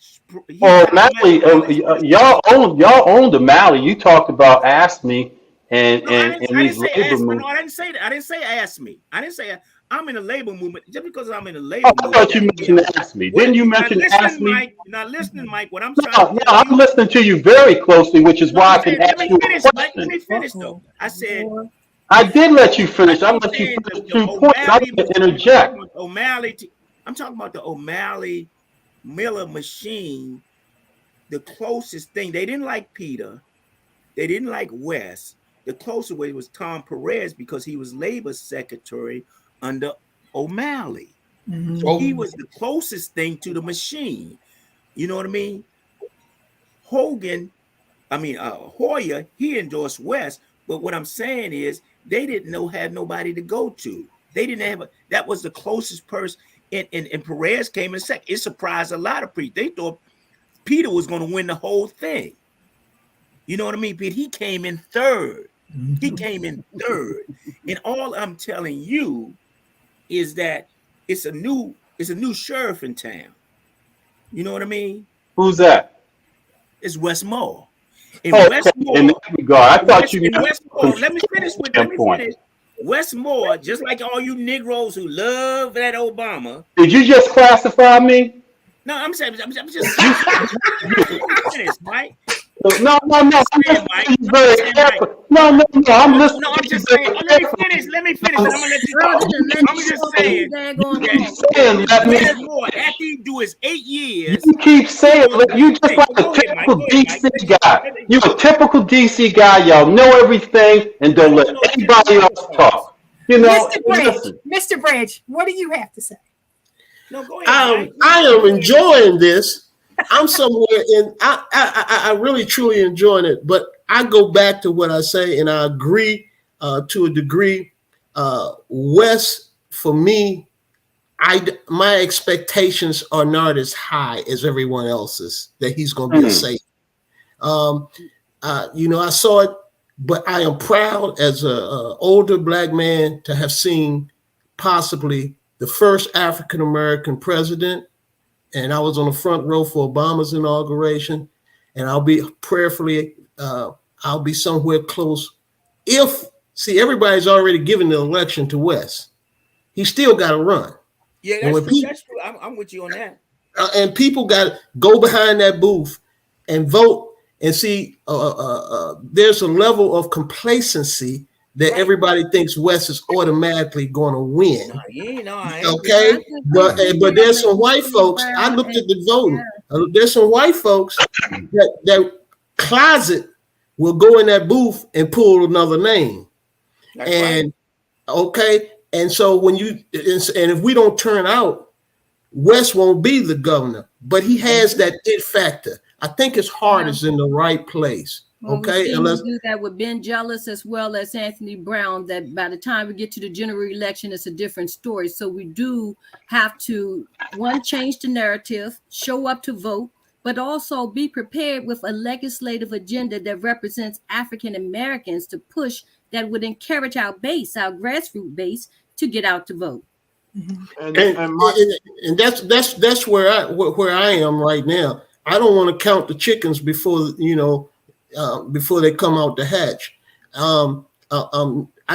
y'all owned O'Malley. You talked about Ask Me and these labor movements. No, I didn't say that. I didn't say Ask Me. I didn't say I'm in the labor movement. Just because I'm in the labor movement. I thought you mentioned Ask Me. Didn't you mention Ask Me? Mike, not listening, Mike. What I'm trying to I'm listening to you very closely, which is why I can ask you a question. Let me finish, though. I said. I did let you finish. I let you finish 2 points. I didn't interject. I'm talking about the O'Malley Miller machine. The closest thing, they didn't like Peter. They didn't like West. The closest way was Tom Perez because he was labor secretary under O'Malley. So he was the closest thing to the machine. You know what I mean? Hoyer, he endorsed West. But what I'm saying is they didn't have nobody to go to. They didn't have that was the closest person. And Perez came in second. It surprised a lot of people. They thought Peter was going to win the whole thing. You know what I mean? But he came in third. He came in third. And all I'm telling you is that it's a new sheriff in town. You know what I mean? Who's that? It's Westmore. In that regard, I thought you meant Westmore. Let me finish. Westmore, just like all you Negroes who love that Obama. Did you just classify me? No, I'm just finish, Mike. No. I'm listening. No, I'm just saying. Let me finish. I'm gonna let you talk. I'm just saying. After he do his 8 years. You keep saying you just like a typical DC guy. You a typical DC guy. Y'all know everything and don't let anybody else talk. You know, Mr. Branch, what do you have to say? No, go ahead. I am enjoying this. I'm somewhere in. I really truly enjoying it, but I go back to what I say, and I agree to a degree. West, for me, my expectations are not as high as everyone else's that he's going to be a safe. I saw it, but I am proud as a older Black man to have seen possibly the first African American president. And I was on the front row for Obama's inauguration, and I'll be prayerfully, I'll be somewhere close. Everybody's already given the election to West. He still got to run. Yeah, that's true. I'm with you on that. And people got to go behind that booth and vote and see. There's a level of complacency that everybody thinks West is automatically going to win. Okay, but there's some white folks. I looked at the voting. There's some white folks that closet will go in that booth and pull another name. And so when if we don't turn out, West won't be the governor, but he has that it factor. I think his heart is in the right place. Okay, unless do that with Ben Jealous as well as Anthony Brown, that by the time we get to the general election, it's a different story. So we do have to, one, change the narrative, show up to vote, but also be prepared with a legislative agenda that represents African Americans to push that would encourage our base, our grassroots base, to get out to vote. And that's where I am right now. I don't want to count the chickens before they come out the hatch. I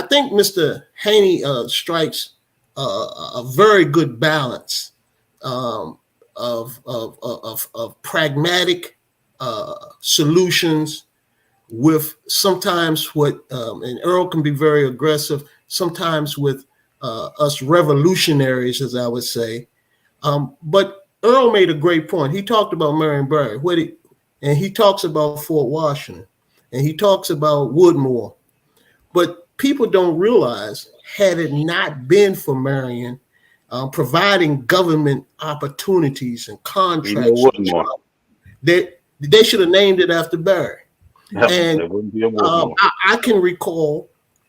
think Mr. Haney strikes a very good balance of pragmatic solutions with sometimes and Earl can be very aggressive, sometimes with us revolutionaries, as I would say. But Earl made a great point. He talked about Marion Barry, and he talks about Fort Washington, and he talks about Woodmore. But people don't realize, had it not been for Marion providing government opportunities and contracts, they should have named it after Barry. Yep, And there wouldn't be a Woodmore. I can recall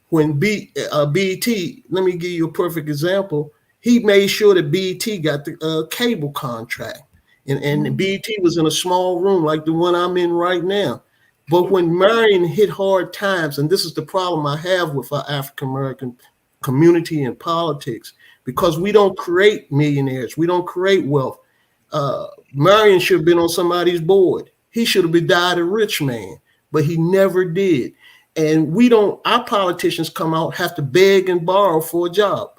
when BET, let me give you a perfect example. He made sure that BET got the cable contract. And BET was in a small room like the one I'm in right now. But when Marion hit hard times, and this is the problem I have with our African-American community and politics, because we don't create millionaires, we don't create wealth. Marion should have been on somebody's board. He should have died a rich man, but he never did. And our politicians come out, have to beg and borrow for a job.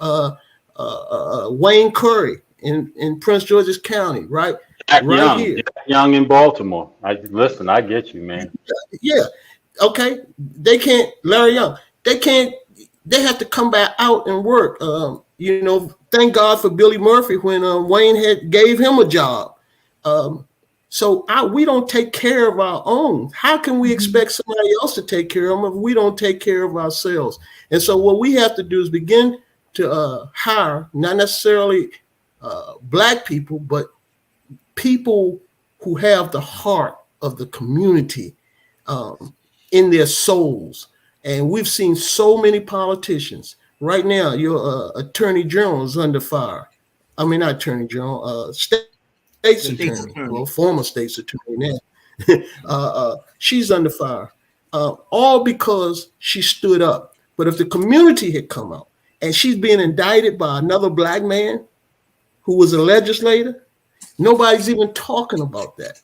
Wayne Curry in Prince George's County, right? Jack right Young, here. Jack Young in Baltimore. I get you, man. Yeah. Okay. They can't, Larry Young, they have to come back out and work. Thank God for Billy Murphy when Wayne gave him a job. So we don't take care of our own. How can we expect somebody else to take care of them if we don't take care of ourselves? And so what we have to do is begin to hire, not necessarily Black people, but people who have the heart of the community in their souls. And we've seen so many politicians. Right now, your attorney general is under fire. I mean, not attorney general, state's attorney, well, former state's attorney now. She's under fire, all because she stood up. But if the community had come out and she's being indicted by another Black man who was a legislator, nobody's even talking about that.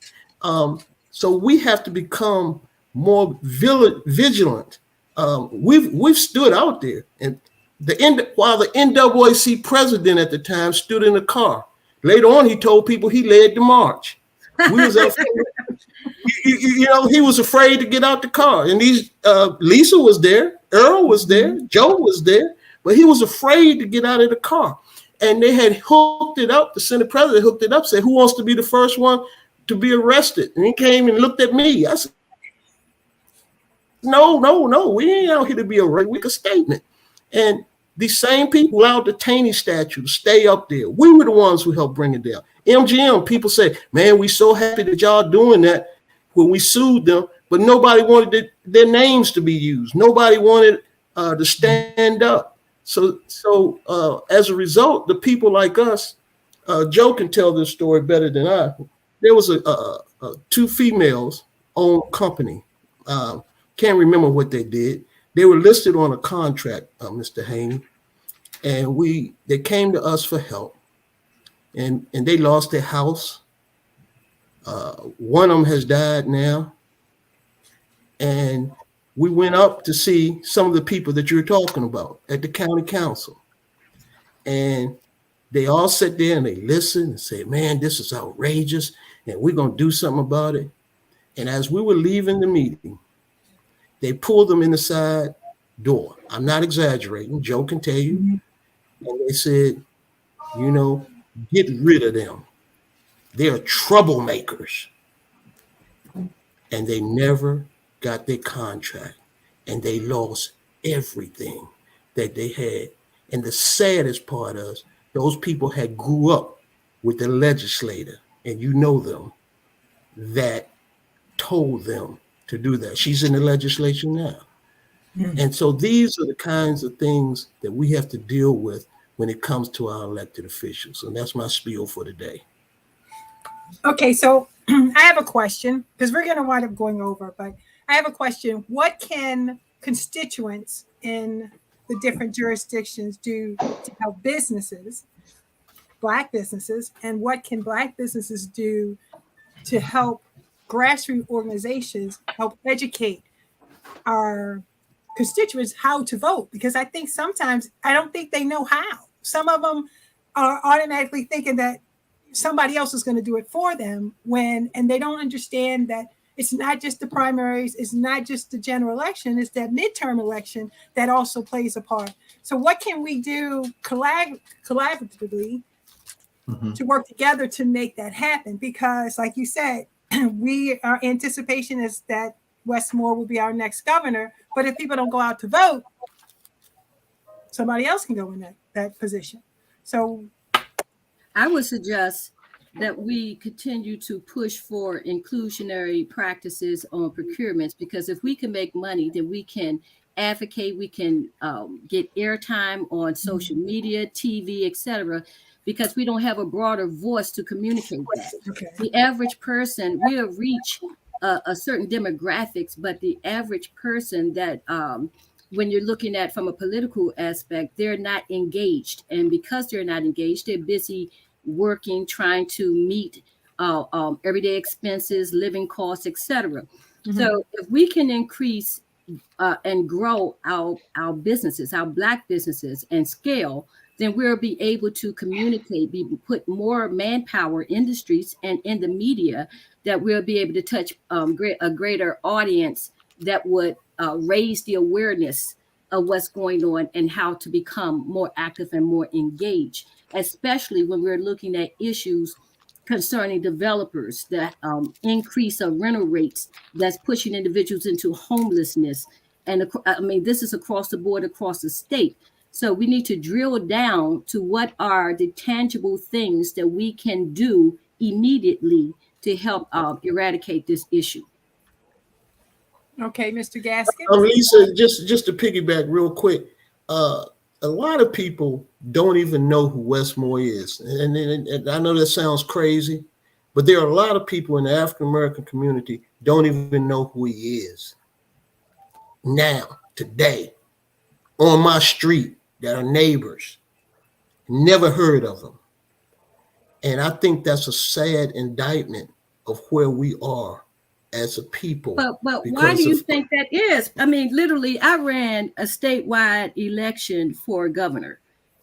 So we have to become more vigilant. We've stood out there, and while the NAACP president at the time stood in the car. Later on, he told people he led the march. We was out, he was afraid to get out the car. And Lisa was there, Earl was there, Joe was there, but he was afraid to get out of the car. And they had hooked it up. The Senate president hooked it up, said, "Who wants to be the first one to be arrested?" And he came and looked at me. I said, No, we ain't out here to be arrested. We make a statement. And these same people allowed the Taney statue to stay up there. We were the ones who helped bring it down. MGM, people say, "Man, we so happy that y'all doing that," when we sued them, but nobody wanted their names to be used. Nobody wanted to stand up. So as a result, the people like us, Joe can tell this story better than I. There was two females owned company. Can't remember what they did. They were listed on a contract, Mr. Haney, and they came to us for help, and they lost their house. One of them has died now, and we went up to see some of the people that you're talking about at the county council, and they all sat there and they listened and said, "Man, this is outrageous, and we're gonna do something about it." And as we were leaving the meeting, they pulled them in the side door. I'm not exaggerating. Joe can tell you. And they said, "Get rid of them. They're troublemakers." And they never got their contract. And they lost everything that they had. And the saddest part is those people had grew up with the legislator, and them, that told them to do that. She's in the legislature now. And so these are the kinds of things that we have to deal with when it comes to our elected officials. And that's my spiel for today. Okay, so I have a question, because we're going to wind up going over, but I have a question. What can constituents in the different jurisdictions do to help businesses, Black businesses, and what can Black businesses do to help grassroots organizations help educate our constituents how to vote? Because I think sometimes I don't think they know how. Some of them are automatically thinking that somebody else is going to do it for them and they don't understand that It's not just the primaries, it's not just the general election, it's that midterm election that also plays a part. So what can we do collaboratively to work together to make that happen? Because like you said, our anticipation is that Wes Moore will be our next governor, but if people don't go out to vote, somebody else can go in that position. So I would suggest that we continue to push for inclusionary practices on procurements, because if we can make money, then we can advocate, we can get airtime on social media, TV, etc., because we don't have a broader voice to communicate that. okay. The average person will reach a certain demographics, but the average person that when you're looking at from a political aspect, they're not engaged. And because they're not engaged, they're busy working, trying to meet everyday expenses, living costs, etc. So if we can increase and grow our businesses, our Black businesses, and scale, then we'll be able to communicate, put more manpower in the streets and in the media, that we'll be able to touch a greater audience that would raise the awareness of what's going on and how to become more active and more engaged, especially when we're looking at issues concerning developers, that increase of rental rates that's pushing individuals into homelessness. And I mean, this is across the board, across the state. So we need to drill down to what are the tangible things that we can do immediately to help eradicate this issue. Okay, Mr. Gaskins. Lisa, just to piggyback real quick, a lot of people don't even know who Wes Moore is, and I know that sounds crazy, but there are a lot of people in the African American community don't even know who he is. Now, today, on my street, that are neighbors, never heard of him, and I think that's a sad indictment of where we are as a people. But why do you think that is? I mean, literally, I ran a statewide election for governor.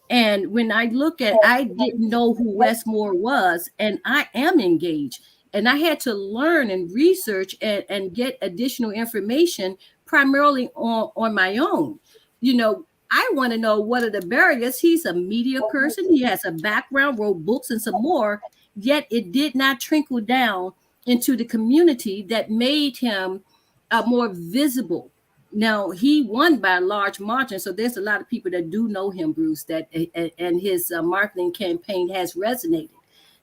And when I look at, I didn't know who Wes Moore was, and I am engaged. And I had to learn and research and get additional information primarily on my own. You know, I want to know what are the barriers. He's a media person. He has a background, wrote books and some more, yet it did not trickle down into the community that made him more visible. Now, he won by a large margin, so there's a lot of people that do know him, Bruce, that and his marketing campaign has resonated.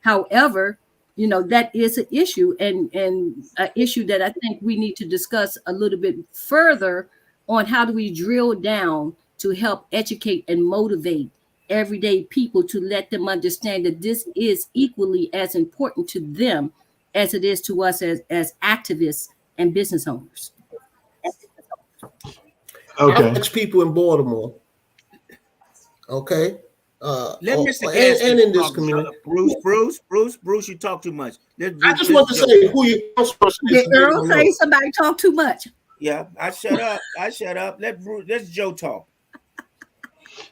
However, you know, that is an issue, and an issue that I think we need to discuss a little bit further on how do we drill down to help educate and motivate everyday people to let them understand that this is equally as important to them as it is to us as activists and business owners. Okay. I watch people in Baltimore. Okay. Let Mr. And Gaskins in this talk, community. Bruce, you talk too much. I just want to say who your councilperson is. Did Earl say somebody talk too much? Yeah, I shut up. Let Joe talk.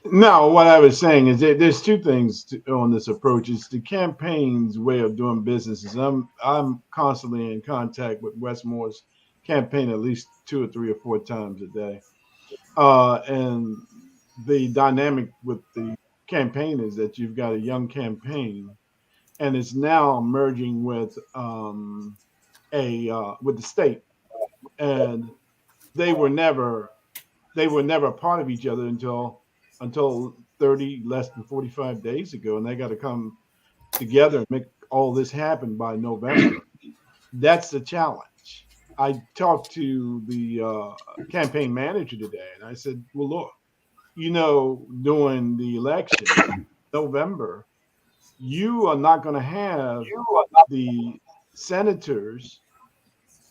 No, what I was saying is that there's two things on this approach. It's the campaign's way of doing business. I'm constantly in contact with Wes Moore's campaign at least 2 or 3 or 4 times a day. And the dynamic with the campaign is that you've got a young campaign, and it's now merging with the state, and they were never a part of each other until 30 less than 45 days ago, and they got to come together and make all this happen by November. That's the challenge. I talked to the campaign manager today, and I said, well, look, during the election, November, you are not going to have the senators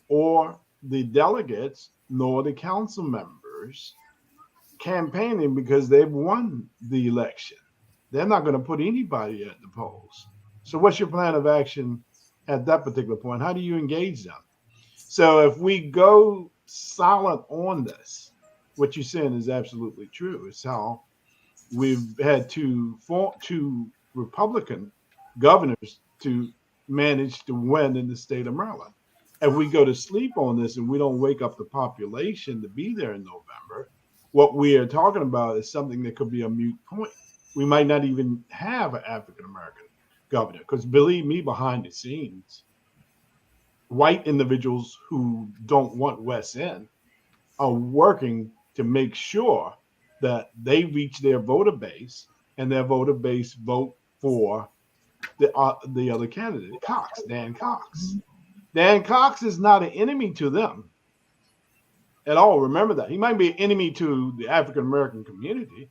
or the delegates nor the council members campaigning because they've won the election. They're not going to put anybody at the polls. So what's your plan of action at that particular point? How do you engage them? So if we go silent on this, what you're saying is absolutely true. It's how we've had two Republican governors to manage to win in the state of Maryland. If we go to sleep on this and we don't wake up the population to be there in November, what we are talking about is something that could be a moot point. We might not even have an African American governor, because believe me, behind the scenes, white individuals who don't want West End are working to make sure that they reach their voter base and their voter base vote for the other candidate, Cox, Dan Cox. Dan Cox is not an enemy to them at all. Remember that. He might be an enemy to the African American community.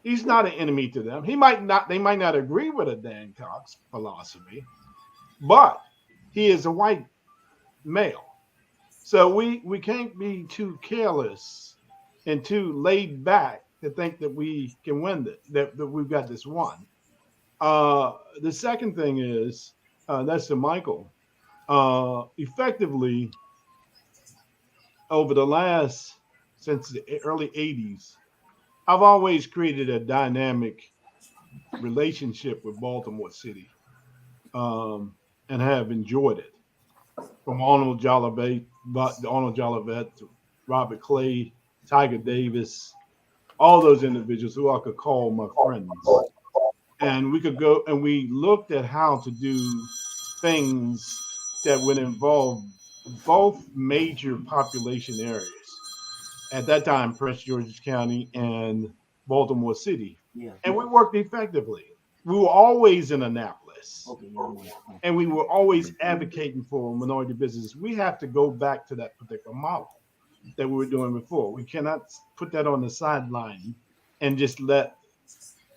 He's not an enemy to them. They might not agree with a Dan Cox philosophy, but he is a white male. So we can't be too careless and too laid back to think that we can win that we've got this one. The second thing is that's to Michael. Effectively, over the last since the early '80s, I've always created a dynamic relationship with Baltimore City, and have enjoyed it. From Arnold Jolivet to Robert Clay, Tiger Davis, all those individuals who I could call my friends. And we could go and we looked at how to do things that would involve both major population areas. At that time, Prince George's County and Baltimore City. Yeah. And we worked effectively. We were always in Annapolis. Okay. Yeah. And we were always advocating for minority businesses. We have to go back to that particular model that we were doing before. We cannot put that on the sideline and just let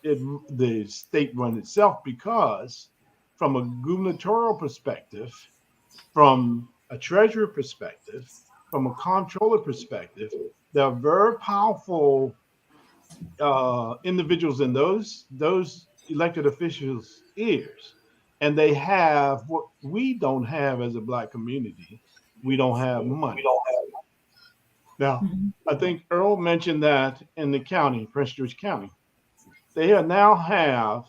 the state run itself, because from a gubernatorial perspective, from a treasurer perspective, from a comptroller perspective, there are very powerful individuals in those elected officials' ears, and they have what we don't have as a Black community. We don't have money. Now, I think Earl mentioned that in the county, Prince George County, they now have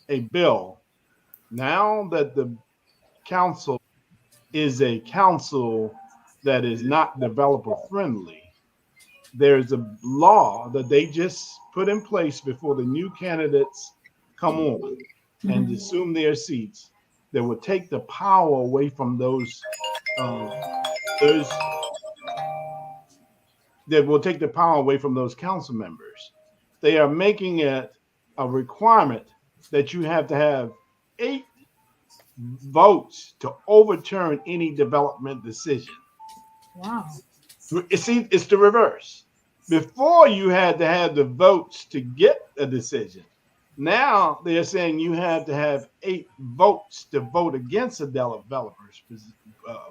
a bill. Now that the council is a council that is not developer friendly, there's a law that they just put in place before the new candidates come on and assume their seats that will take the power away from those that will take the power away from those council members. They are making it a requirement that you have to have 8 votes to overturn any development decision. Wow. See, it's the reverse. Before you had to have the votes to get a decision. Now they're saying you have to have 8 votes to vote against a developer's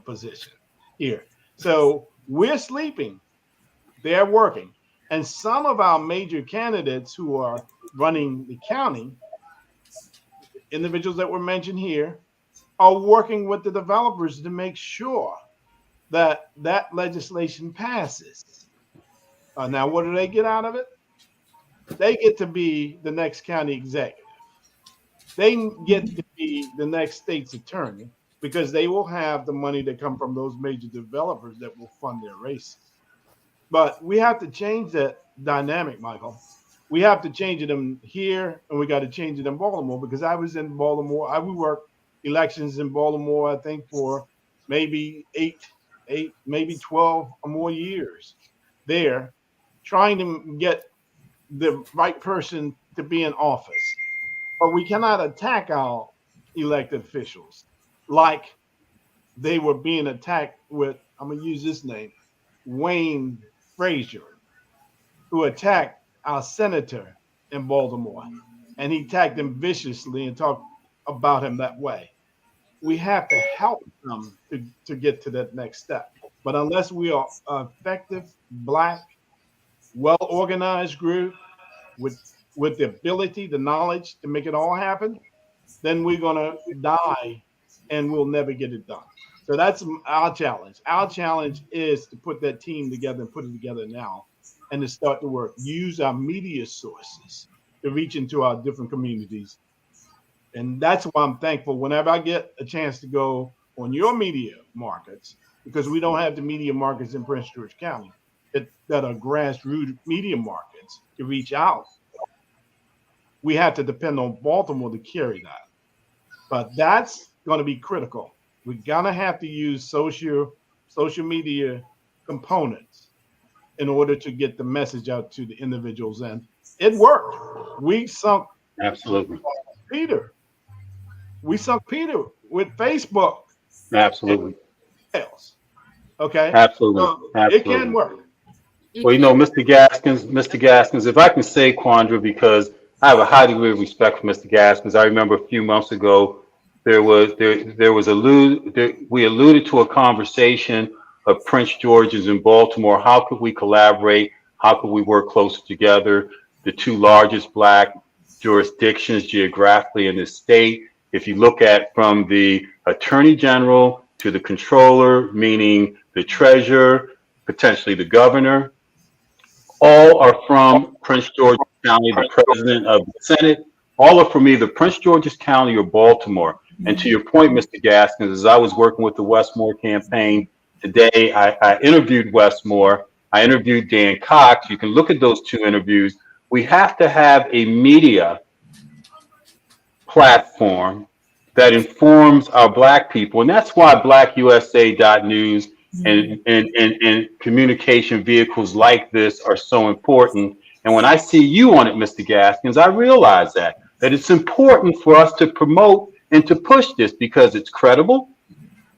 position here. So we're sleeping. They're working. And some of our major candidates who are running the county, individuals that were mentioned here, are working with the developers to make sure that that legislation passes. Now, what do they get out of it? They get to be the next county executive. They get to be the next state's attorney, because they will have the money that come from those major developers that will fund their races. But we have to change that dynamic, Michael. We have to change it in here, and we got to change it in Baltimore, because I was in Baltimore. We worked elections in Baltimore, I think, for maybe eight, maybe 12 or more years there, trying to get the right person to be in office. But we cannot attack our elected officials like they were being attacked with, I'm going to use this name, Wayne Frazier, who attacked our senator in Baltimore. And he attacked him viciously and talked about him that way. We have to help them to get to that next step. But unless we are an effective, Black, well-organized group with the ability, the knowledge to make it all happen, then we're going to die and we'll never get it done. So that's our challenge. Our challenge is to put that team together and put it together now and to start to work. Use our media sources to reach into our different communities. And that's why I'm thankful whenever I get a chance to go on your media markets because we don't have the media markets in Prince George County that are grassroots media markets to reach out. We have to depend on Baltimore to carry that. But that's going to be critical. We're going to have to use social media components in order to get the message out to the individuals. And it worked. We sunk Absolutely. Peter. We sunk Peter with Facebook. Absolutely. Okay. Absolutely. So Absolutely. it can work. Well, Mr. Gaskins, if I can say, Quandra, because I have a high degree of respect for Mr. Gaskins. I remember a few months ago, we alluded to a conversation of Prince George's in Baltimore. How could we collaborate? How could we work closer together? The two largest Black jurisdictions geographically in the state. If you look at from the Attorney General to the Controller, meaning the Treasurer, potentially the Governor, all are from Prince George's County, the President of the Senate, all are from either Prince George's County or Baltimore. And to your point, Mr. Gaskins, as I was working with the Westmore campaign today, I interviewed Westmore, I interviewed Dan Cox. You can look at those two interviews. We have to have a media platform that informs our Black people. And that's why blackusa.news and communication vehicles like this are so important. And when I see you on it, Mr. Gaskins, I realize that it's important for us to promote and to push this because it's credible,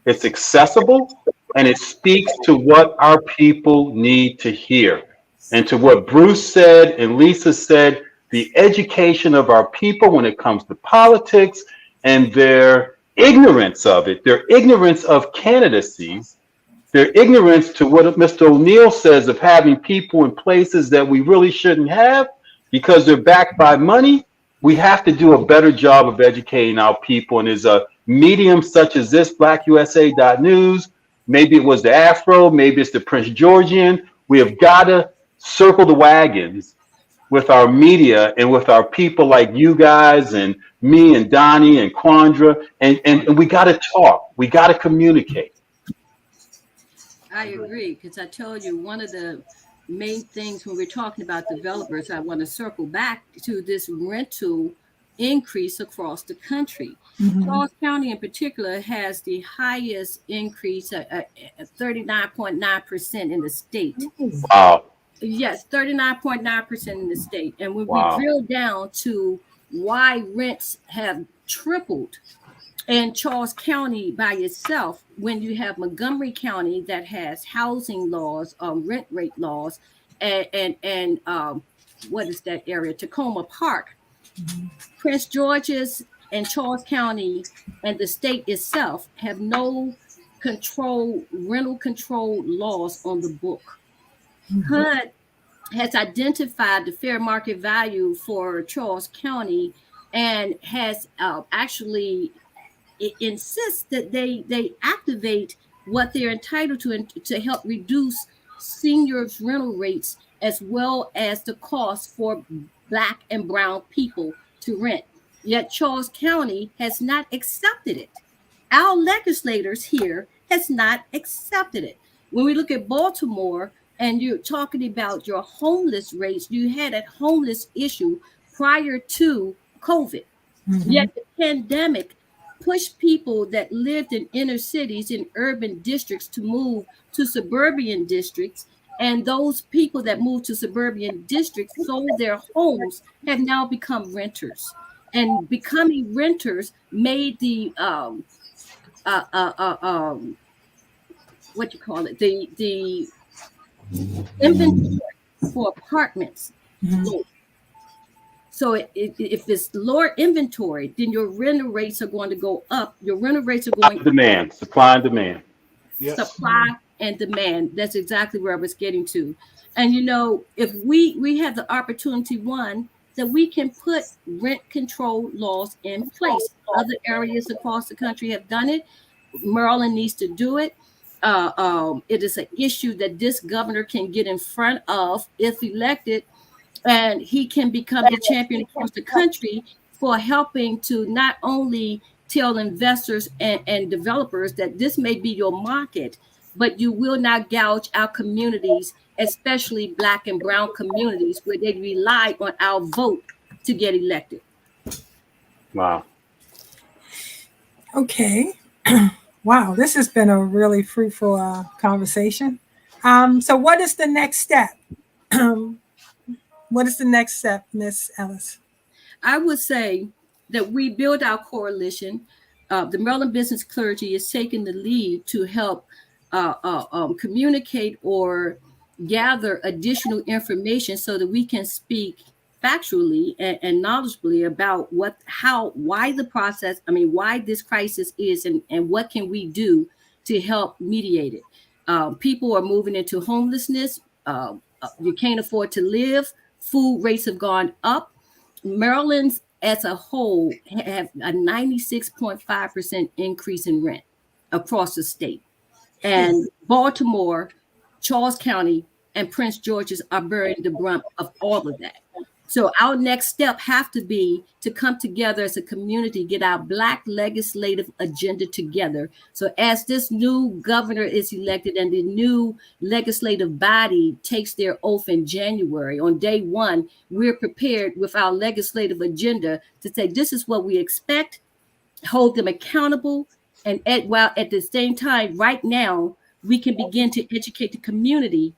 it's accessible, and it speaks to what our people need to hear. And to what Bruce said and Lisa said, the education of our people when it comes to politics and their ignorance of it, their ignorance of candidacies, their ignorance to what Mr. O'Neill says of having people in places that we really shouldn't have because they're backed by money. We have to do a better job of educating our people. And there's a medium such as this, blackusa.news. Maybe it was the Afro, maybe it's the Prince Georgian. We have got to circle the wagons with our media and with our people like you guys and me and Donnie and Quandra. And we got to talk. We got to communicate. I agree, because I told you one of the main things when we're talking about developers, I want to circle back to this rental increase across the country. Charles County in particular has the highest increase at 39.9% in the state. Wow. Yes, 39.9% in the state. And when Wow. we drill down to why rents have tripled in Charles County by itself, when you have Montgomery County that has housing laws, rent rate laws, and what is that area? Tacoma Park, Prince George's and Charles County and the state itself have no rental control laws on the book. HUD has identified the fair market value for Charles County and has actually insists that they activate what they're entitled to and to help reduce seniors' rental rates as well as the cost for Black and brown people to rent. Yet Charles County has not accepted it. Our legislators here has not accepted it. When we look at Baltimore and you're talking about your homeless rates, you had a homeless issue prior to COVID. Yet the pandemic pushed people that lived in inner cities in urban districts to move to suburban districts. And those people that moved to suburban districts sold their homes have now become renters. And becoming renters made the what you call it, the inventory for apartments low. So if it's lower inventory, then your rental rates are going to go up. Your rental rates are going Demand, supply and demand. Yes. Supply and demand. That's exactly where I was getting to. And you know, if we have the opportunity, one, that we can put rent control laws in place. Other areas across the country have done it. Maryland needs to do it. It is an issue that this governor can get in front of if elected, and he can become the champion across the country for helping to not only tell investors and developers that this may be your market, but you will not gouge our communities, especially Black and brown communities, where they rely on our vote to get elected. Wow. Okay. Wow, this has been a really fruitful conversation. So, what is the next step? What is the next step, Miss Ellis? I would say that we build our coalition. The Maryland Business Clergy is taking the lead to help communicate or gather additional information so that we can speak factually and knowledgeably about why the process, why this crisis is, and what can we do to help mediate it. People are moving into homelessness. You can't afford to live. Food rates have gone up. Maryland's as a whole have a 96.5% increase in rent across the state. And Baltimore, Charles County, and Prince George's are bearing the brunt of all of that. So our next step have to be to come together as a community, get our Black legislative agenda together. So as this new governor is elected and the new legislative body takes their oath in January, on day one, we're prepared with our legislative agenda to say this is what we expect, hold them accountable, and while at the same time, right now, we can begin to educate the community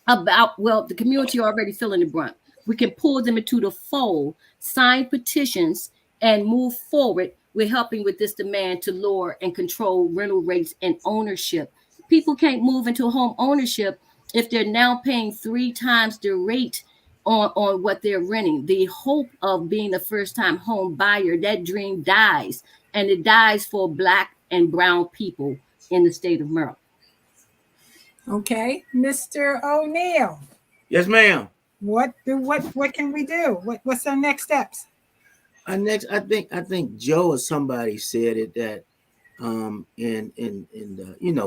about, well, the community already feeling the brunt. We can pull them into the fold, sign petitions, and move forward with helping with this demand to lower and control rental rates and ownership. People can't move into home ownership if they're now paying 3 times the rate on what they're renting. The hope of being a first-time home buyer, that dream dies, and it dies for Black and brown people in the state of Maryland. Okay, Mr. O'Neill. Yes, ma'am. What can we do? What's our next steps? I think Joe or somebody said it that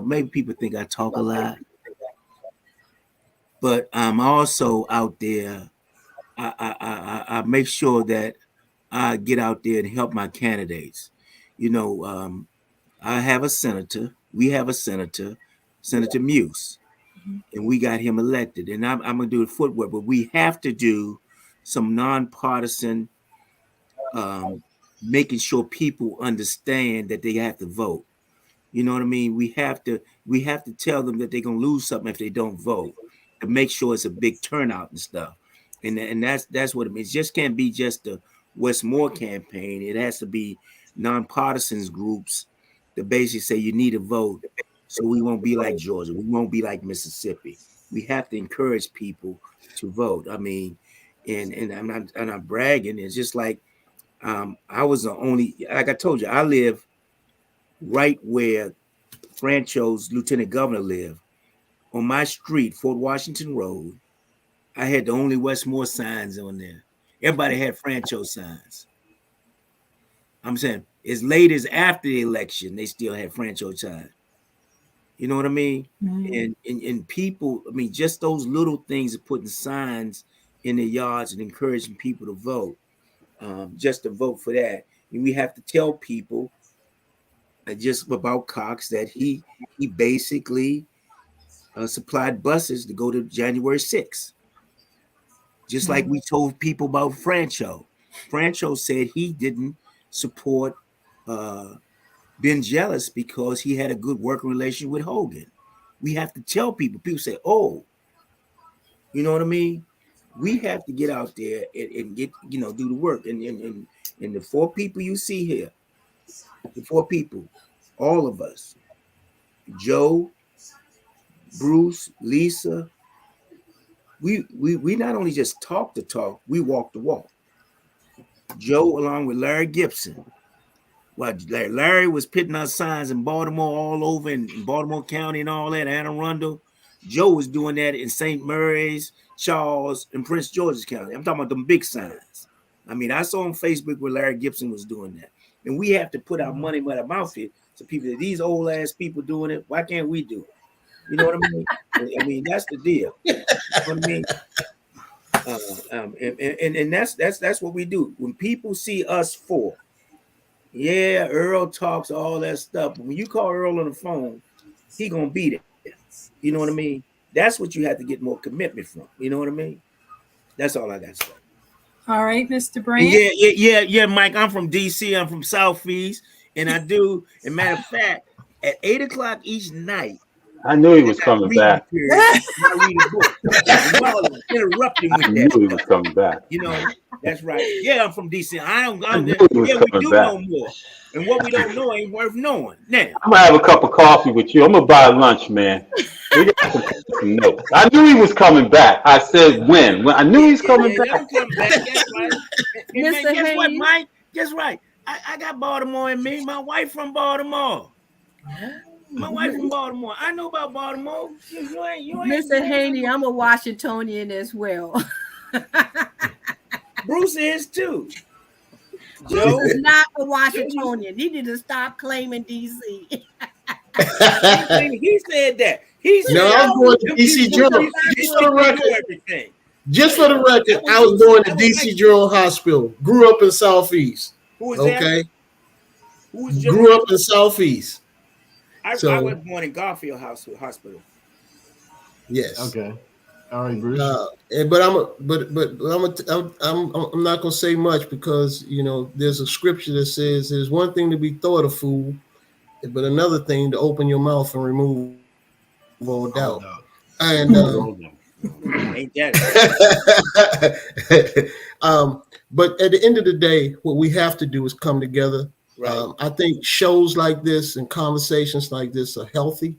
maybe people think I talk a lot, but I'm also out there. I make sure that I get out there and help my candidates. I have a senator. We have a senator, Senator Muse, and we got him elected. And I'm going to do the footwork, but we have to do some nonpartisan, making sure people understand that they have to vote. You know what I mean? We have to tell them that they're going to lose something if they don't vote, to make sure it's a big turnout and stuff. And that's what it means. It just can't be just the Westmore campaign. It has to be nonpartisan groups that basically say you need to vote, so we won't be like Georgia. We won't be like Mississippi. We have to encourage people to vote. I mean, and I'm not bragging. It's just like I was the only, like I told you, I live right where Francho's lieutenant governor lived. On my street, Fort Washington Road, I had the only Westmore signs on there. Everybody had Francho signs. I'm saying as late as after the election, they still had Francho signs. You know what I mean? Mm-hmm. And people, I mean, just those little things of putting signs in their yards and encouraging people to vote, just to vote for that. And we have to tell people just about Cox that he basically supplied buses to go to January 6th. Just like we told people about Francho. Francho said he didn't support Ben Jealous because he had a good working relation with Hogan. We have to tell people. People say, oh, you know what I mean? We have to get out there and get, do the work. And the 4 people you see here, the 4 people, all of us, Joe, Bruce, Lisa, we not only just talk the talk, we walk the walk. Joe, along with Larry Gibson. Well, Larry was putting out signs in Baltimore all over in Baltimore County and all that, Anne Arundel. Joe was doing that in St. Mary's, Charles, and Prince George's County. I'm talking about them big signs. I mean, I saw on Facebook where Larry Gibson was doing that. And we have to put our money where our mouth is. So people, these old ass people doing it, why can't we do it? You know what I mean? I mean, that's the deal. You know what I mean? And that's what we do. When people see us 4, yeah, Earl talks all that stuff. But when you call Earl on the phone, he gonna be there. You know what I mean? That's what you have to get more commitment from. You know what I mean? That's all I got to say. All right, Mr. And Brand. yeah, Mike. I'm from DC. I'm from Southeast, and I do. And matter of fact, at 8 o'clock each night, I knew he was coming back. period, I read a book. And y'all are interrupting I with knew he that. was coming back. You know, that's right. Yeah, I'm from DC. I We coming do back. know more, and what we don't know ain't worth knowing. Now, I'm gonna have a cup of coffee with you. I'm gonna buy lunch, man. We got some notes. I knew he was coming back. I said when I knew he's coming let back. him come back. That's right. And man, Mr. guess what, Hayes. Mike? Guess right. I got Baltimore in me. My wife from Baltimore. My wife from Baltimore. I know about Baltimore. You ain't. Mr. Haney, I'm a Washingtonian as well. Bruce is too. Bruce Joe, is not a Washingtonian. He need to stop claiming DC. he said that. He said, No, I'm going to DC General. everything. Just for the record, I was going to DC General Hospital. Grew up in Southeast. Who was Okay. that? Who was Grew up in Southeast. I was born in Garfield Hospital. Yes. Okay. All right, Bruce. But I'm not gonna say much because there's a scripture that says there's one thing to be thought a fool, but another thing to open your mouth and remove all doubt. And Ain't that but at the end of the day, what we have to do is come together. right? I think shows like this and conversations like this are healthy,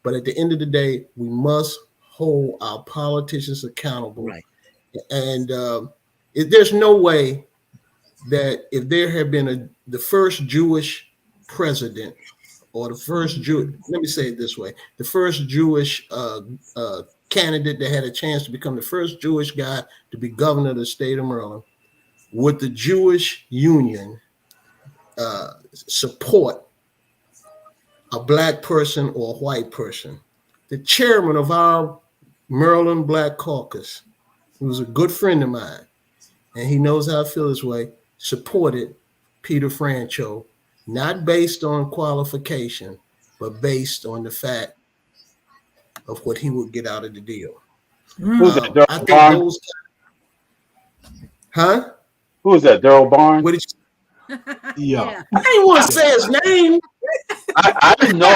but at the end of the day, we must hold our politicians accountable. Right. And there's no way that if there had been the first Jewish president or the first let me say it this way, the first Jewish candidate that had a chance to become the first Jewish guy to be governor of the state of Maryland, would the Jewish Union support a black person or a white person? The chairman of our Maryland Black Caucus, who was a good friend of mine, and he knows how I feel this way, supported Peter Franchot, not based on qualification, but based on the fact of what he would get out of the deal. Who's that? I Daryl think Barnes? Huh? Who is that? Daryl Barnes? What did you? Yeah. I didn't want to say his name. I didn't know.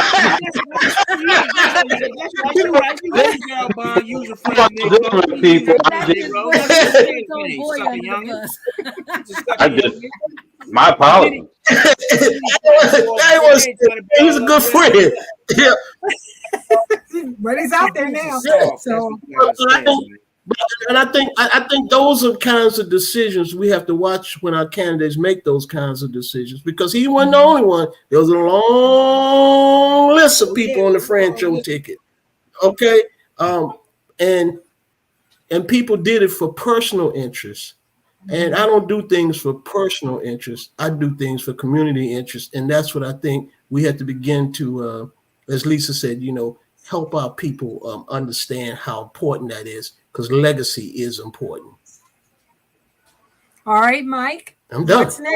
My apologies. He's a good friend. Yeah. But he's out there now. So And I think those are kinds of decisions we have to watch when our candidates make those kinds of decisions, because he wasn't the only one. There was a long list of people on the Franchot ticket. Okay. And people did it for personal interest. And I don't do things for personal interest. I do things for community interest. And that's what I think we have to begin to, as Lisa said, help our people understand how important that is, because legacy is important. all right, Mike. I'm done. What's next?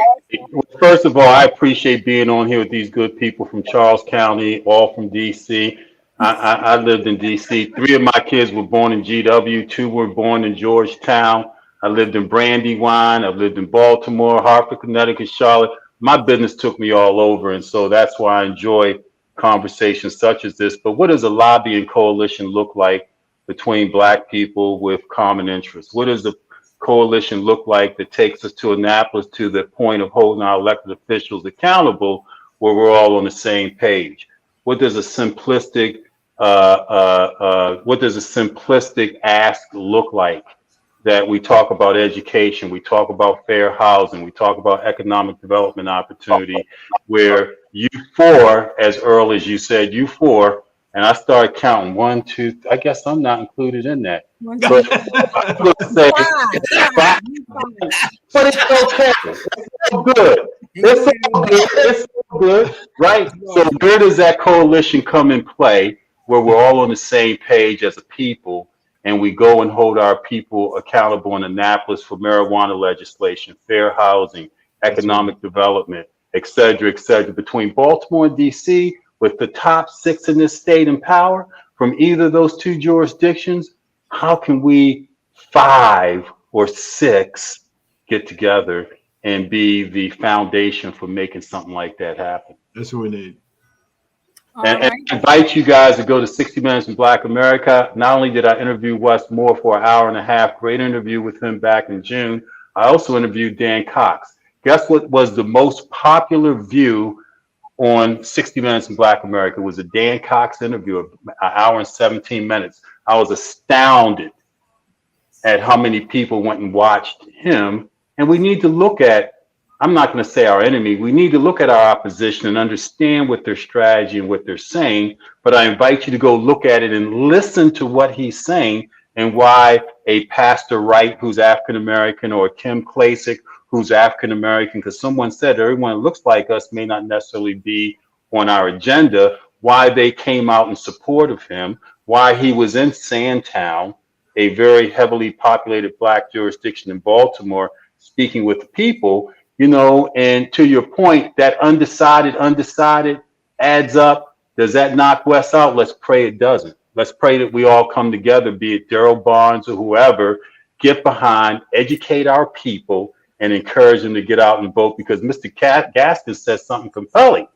First of all, I appreciate being on here with these good people from Charles County, all from DC. I lived in DC. 3 of my kids were born in GW. 2 were born in Georgetown. I lived in Brandywine. I've lived in Baltimore, Hartford, Connecticut, Charlotte. My business took me all over, and so that's why I enjoy conversations such as this. But what does a lobbying coalition look like between Black people with common interests? What does the coalition look like that takes us to Annapolis to the point of holding our elected officials accountable, where we're all on the same page? What does a simplistic ask look like? That we talk about education, we talk about fair housing, we talk about economic development opportunity, where you 4, as Earl, as you said, you 4, and I started counting 1, 2, I guess I'm not included in that. But I'm gonna say, but it's okay. It's all good. It's all good, right? So where does that coalition come in play, where we're all on the same page as a people, and we go and hold our people accountable in Annapolis for marijuana legislation, fair housing, economic development, et cetera, et cetera. Between Baltimore and DC, with the top 6 in this state in power from either of those 2 jurisdictions, how can we 5 or 6 get together and be the foundation for making something like that happen? That's what we need. All And right. I invite you guys to go to 60 Minutes in Black America. Not only did I interview Wes Moore for an hour and a half, great interview with him back in June, I also interviewed Dan Cox. Guess what was the most popular view on 60 Minutes in Black America? It was a Dan Cox interview, an hour and 17 minutes. I was astounded at how many people went and watched him. And we need to look at, I'm not going to say our enemy, we need to look at our opposition and understand what their strategy and what they're saying. But I invite you to go look at it and listen to what he's saying and why a Pastor Wright, who's African American, or Kim Klasick, who's African American, because someone said everyone that looks like us may not necessarily be on our agenda, why they came out in support of him, why he was in Sandtown, a very heavily populated Black jurisdiction in Baltimore, speaking with the people, you know. And to your point, that undecided adds up. Does that knock Wes out? Let's pray it doesn't. Let's pray that we all come together, be it Darryl Barnes or whoever, get behind, educate our people, and encourage them to get out and vote, because Mr. Gaskins says something compelling.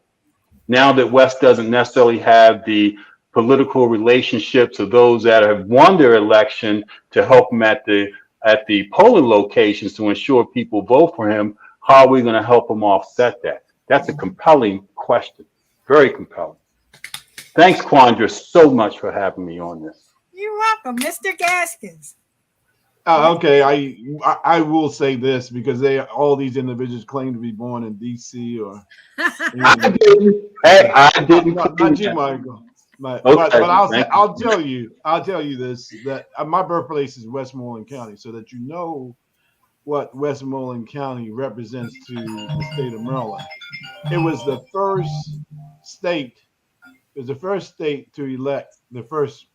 Now that Wes doesn't necessarily have the political relationships of those that have won their election to help him at the polling locations to ensure people vote for him, how are we going to help him offset that? That's a compelling question. Very compelling. Thanks, Quandra, so much for having me on this. You're welcome, Mr. Gaskins. Okay, I will say this, because all these individuals claim to be born in D.C. or. I didn't. Not you, Michael. But I'll tell you this, that my birthplace is Westmoreland County, so that you know what Westmoreland County represents to the state of Maryland. It was the first state. It was the first state to elect the first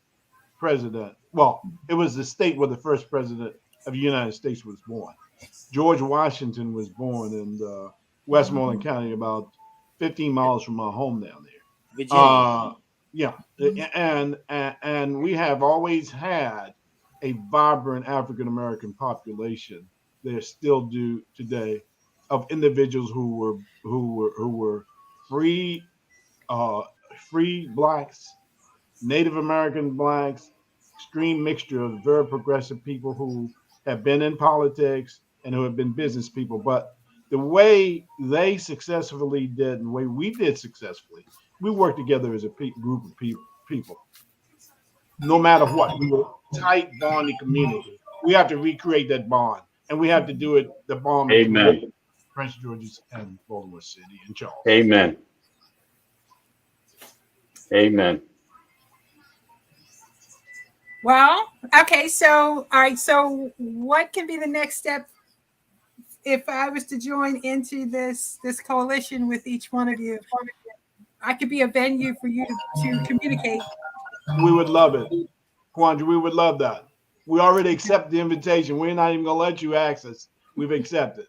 president. Well, it was the state where the first president of the United States was born. George Washington was born in Westmoreland County, about 15 miles from my home down there. Virginia. Yeah, and we have always had a vibrant African American population. There still do today, of individuals who were free blacks, Native American blacks, extreme mixture of very progressive people who have been in politics and who have been business people. But the way they successfully did, and the way we did successfully, we worked together as a group of people. No matter what, we were a tight, bonding community. We have to recreate that bond, and we have to do it. The bond between Prince George's and Baltimore City and Charles. Amen. Amen. Well, okay, so all right, so what can be the next step if I was to join into this coalition with each one of you? I could be a venue for you to communicate. We would love it, Quandra. We would love that. We already accept the invitation. We're not even gonna let you access. We've accepted.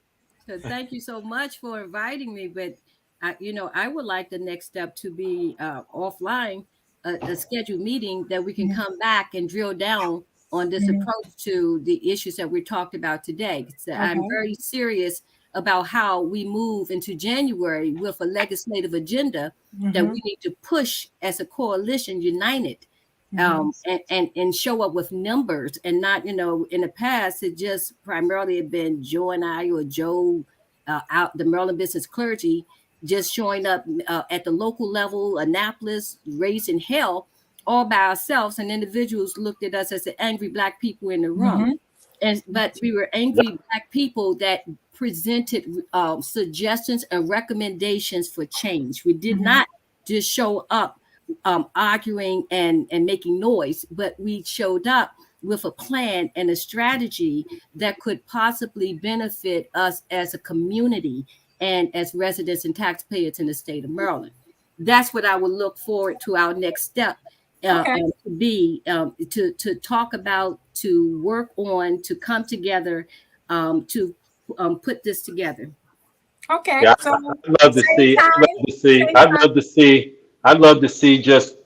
So thank you so much for inviting me, but I would like the next step to be offline, a scheduled meeting that we can come back and drill down on this approach to the issues that we talked about today. So I'm very serious about how we move into January with a legislative agenda that we need to push as a coalition, united, and show up with numbers, and not, in the past, it just primarily had been Joe and I, or Joe, out the Maryland business clergy, just showing up at the local level, Annapolis, raising hell all by ourselves, and individuals looked at us as the angry Black people in the room. But we were angry Black people that presented suggestions and recommendations for change. We did not just show up arguing and making noise, but we showed up with a plan and a strategy that could possibly benefit us as a community and as residents and taxpayers in the state of Maryland. That's what I would look forward to our next step to be, to talk about, to work on, to come together, to put this together. Okay. Yeah, So I'd love to see. I'd love to see just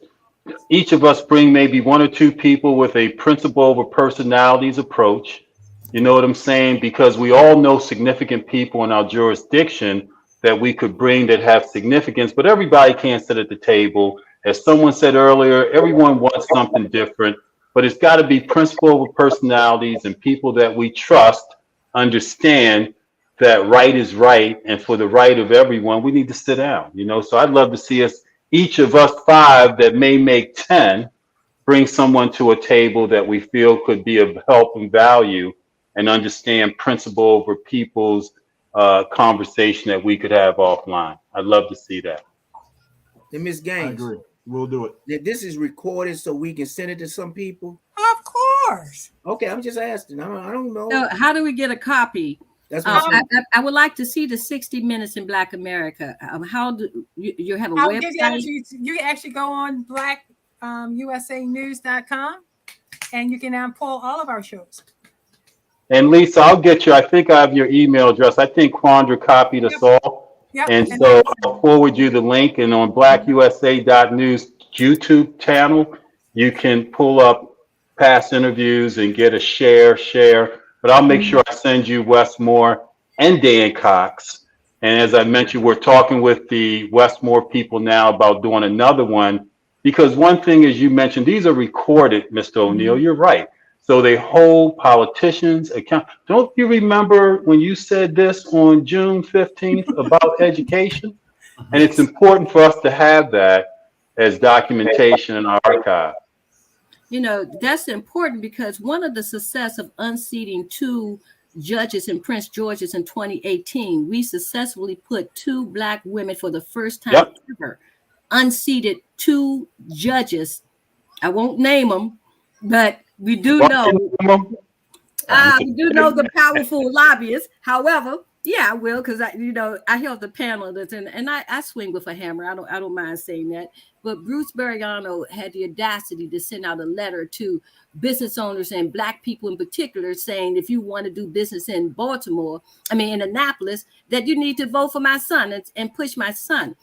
each of us bring maybe one or two people with a principle over personalities approach. You know what I'm saying? Because we all know significant people in our jurisdiction that we could bring that have significance, but everybody can't sit at the table. As someone said earlier, everyone wants something different, but it's got to be principle over personalities and people that we trust, understand that right is right, and for the right of everyone, we need to sit down. So I'd love to see us, each of us five that may make 10, bring someone to a table that we feel could be of help and value and understand principle over people's conversation that we could have offline. I'd love to see that. And Ms. I Gaines, agree. We'll do it. this is recorded so we can send it to some people. Of course. Okay, I'm just asking. I don't know. So how do we get a copy? That's what I'm saying. I would like to see the 60 Minutes in Black America. How do you have a I'll give you that. website? You can actually go on blackusanews.com and you can pull all of our shows. And Lisa, I'll get you. I think I have your email address. I think Quandra copied us all. Yep. And so I'll forward you the link. And on blackusa.news YouTube channel, you can pull up past interviews and get a share. But I'll make sure I send you Westmore and Dan Cox. And as I mentioned, we're talking with the Westmore people now about doing another one. Because one thing, as you mentioned, these are recorded, Mr. O'Neill. You're right. So they hold politicians account. Don't you remember when you said this on June 15th about education? And it's important for us to have that as documentation in our archive. That's important because one of the success of unseating 2 judges in Prince George's in 2018, we successfully put 2 Black women for the first time ever, unseated 2 judges. I won't name them, but we do know. We do know the powerful lobbyists. However, yeah, I will, because I held the panel that's and I swing with a hammer. I don't mind saying that. But Bruce Bariano had the audacity to send out a letter to business owners and Black people in particular, saying if you want to do business in in Annapolis, that you need to vote for my son and push my son.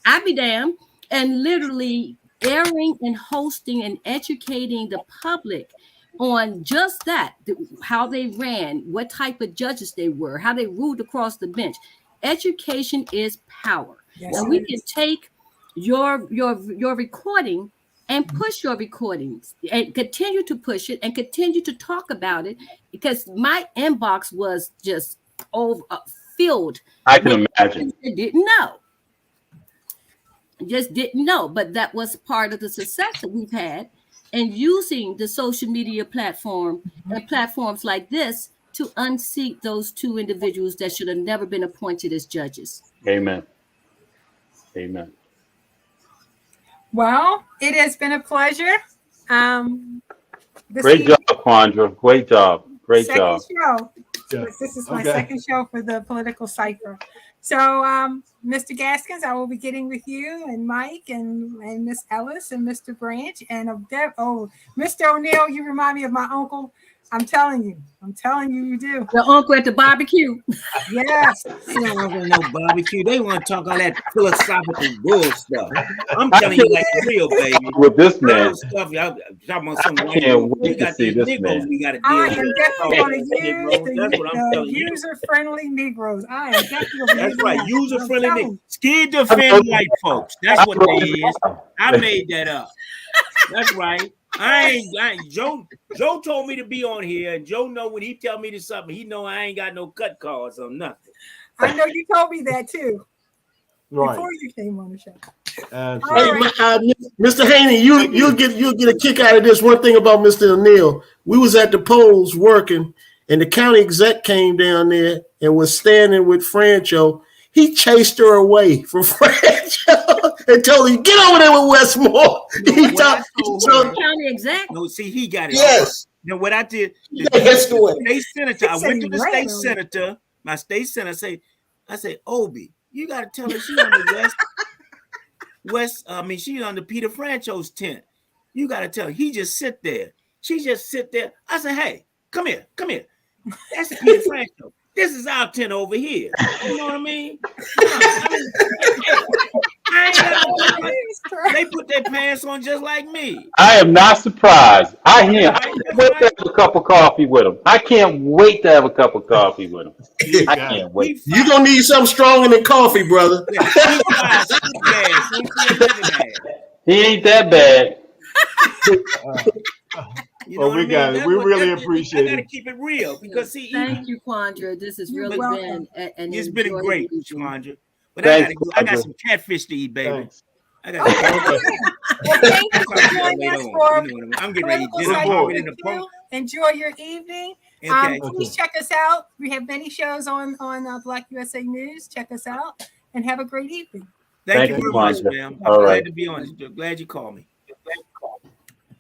I'd be damned. And literally airing and hosting and educating the public on just that, how they ran, what type of judges they were, how they ruled across the bench. Education is power. Yes, and we can take your recording and push your recordings and continue to push it and continue to talk about it, because my inbox was just filled. I can imagine. Just didn't know, but that was part of the success that we've had, and using the social media platform and platforms like this to unseat those 2 individuals that should have never been appointed as judges. Amen. Well, it has been a pleasure. Great job, Quandra. Great job. Show. Yeah. This is my second show for the Political Cipher. So, Mr. Gaskins, I will be getting with you and Mike and Miss Ellis and Mr. Branch and Mr. O'Neill. You remind me of my uncle. I'm telling you, you do. The uncle at the barbecue. Yes. They don't want no barbecue. They want to talk all that philosophical bull stuff. I'm telling you like real, baby. With this man. Stuff, I'm talking about some I can't wait to see this man. We got to I am definitely going to use the user-friendly Negroes. I am definitely going to That's right, user-friendly Negroes. Scared to offend white folks. That's what they is. I made that up. That's right. Joe told me to be on here, and Joe know when he tell me to something, he know I ain't got no cut cards or nothing. I know you told me that too. Right. Before you came on the show. Mr. Haney, you'll get a kick out of this. One thing about Mr. O'Neill, we was at the polls working, and the county exec came down there and was standing with Francho. He chased her away from Francho and told him, "Get over there with Westmore." County exec. No, see, he got it. Yes. Then what I did, state senator. I went to the state senator. My state senator I said, Obi, you got to tell her she's on the she's on the Peter Francho's tent. You got to tell her. He just sit there. She just sit there. I said, hey, come here. That's Peter Francho. This is our tent over They put their pants on just like me. I am not surprised. I can't wait to have a cup of coffee with him. I can't wait to have a cup of coffee with him. You I got it. can't wait. You gonna need something stronger than coffee, brother. Yeah, sweet fire, sweet gas. Ain't see a living man. He ain't that bad. You know Well, what we I mean? got it. That's We what- really that's- appreciate I gotta it. keep it real because see, Thank you, Quandra. This has You're really welcome. been an it's been enjoyable great, evening. Chandra. But Thanks, I got Quandra. some catfish to eat, baby. Thanks. I got some catfish. Well, thank you I'll for talk to y'all joining later us on. for You know what I mean? I'm getting ready to eat Political dinner. I'm Cycle already in with the pump. Q. Enjoy your evening. Okay. Please check us out. We have many shows on Black USA News. Check us out and have a great evening. Thank Thank you you, very much, Quandra. ma'am. I'm All glad right. to be on. Glad you called me.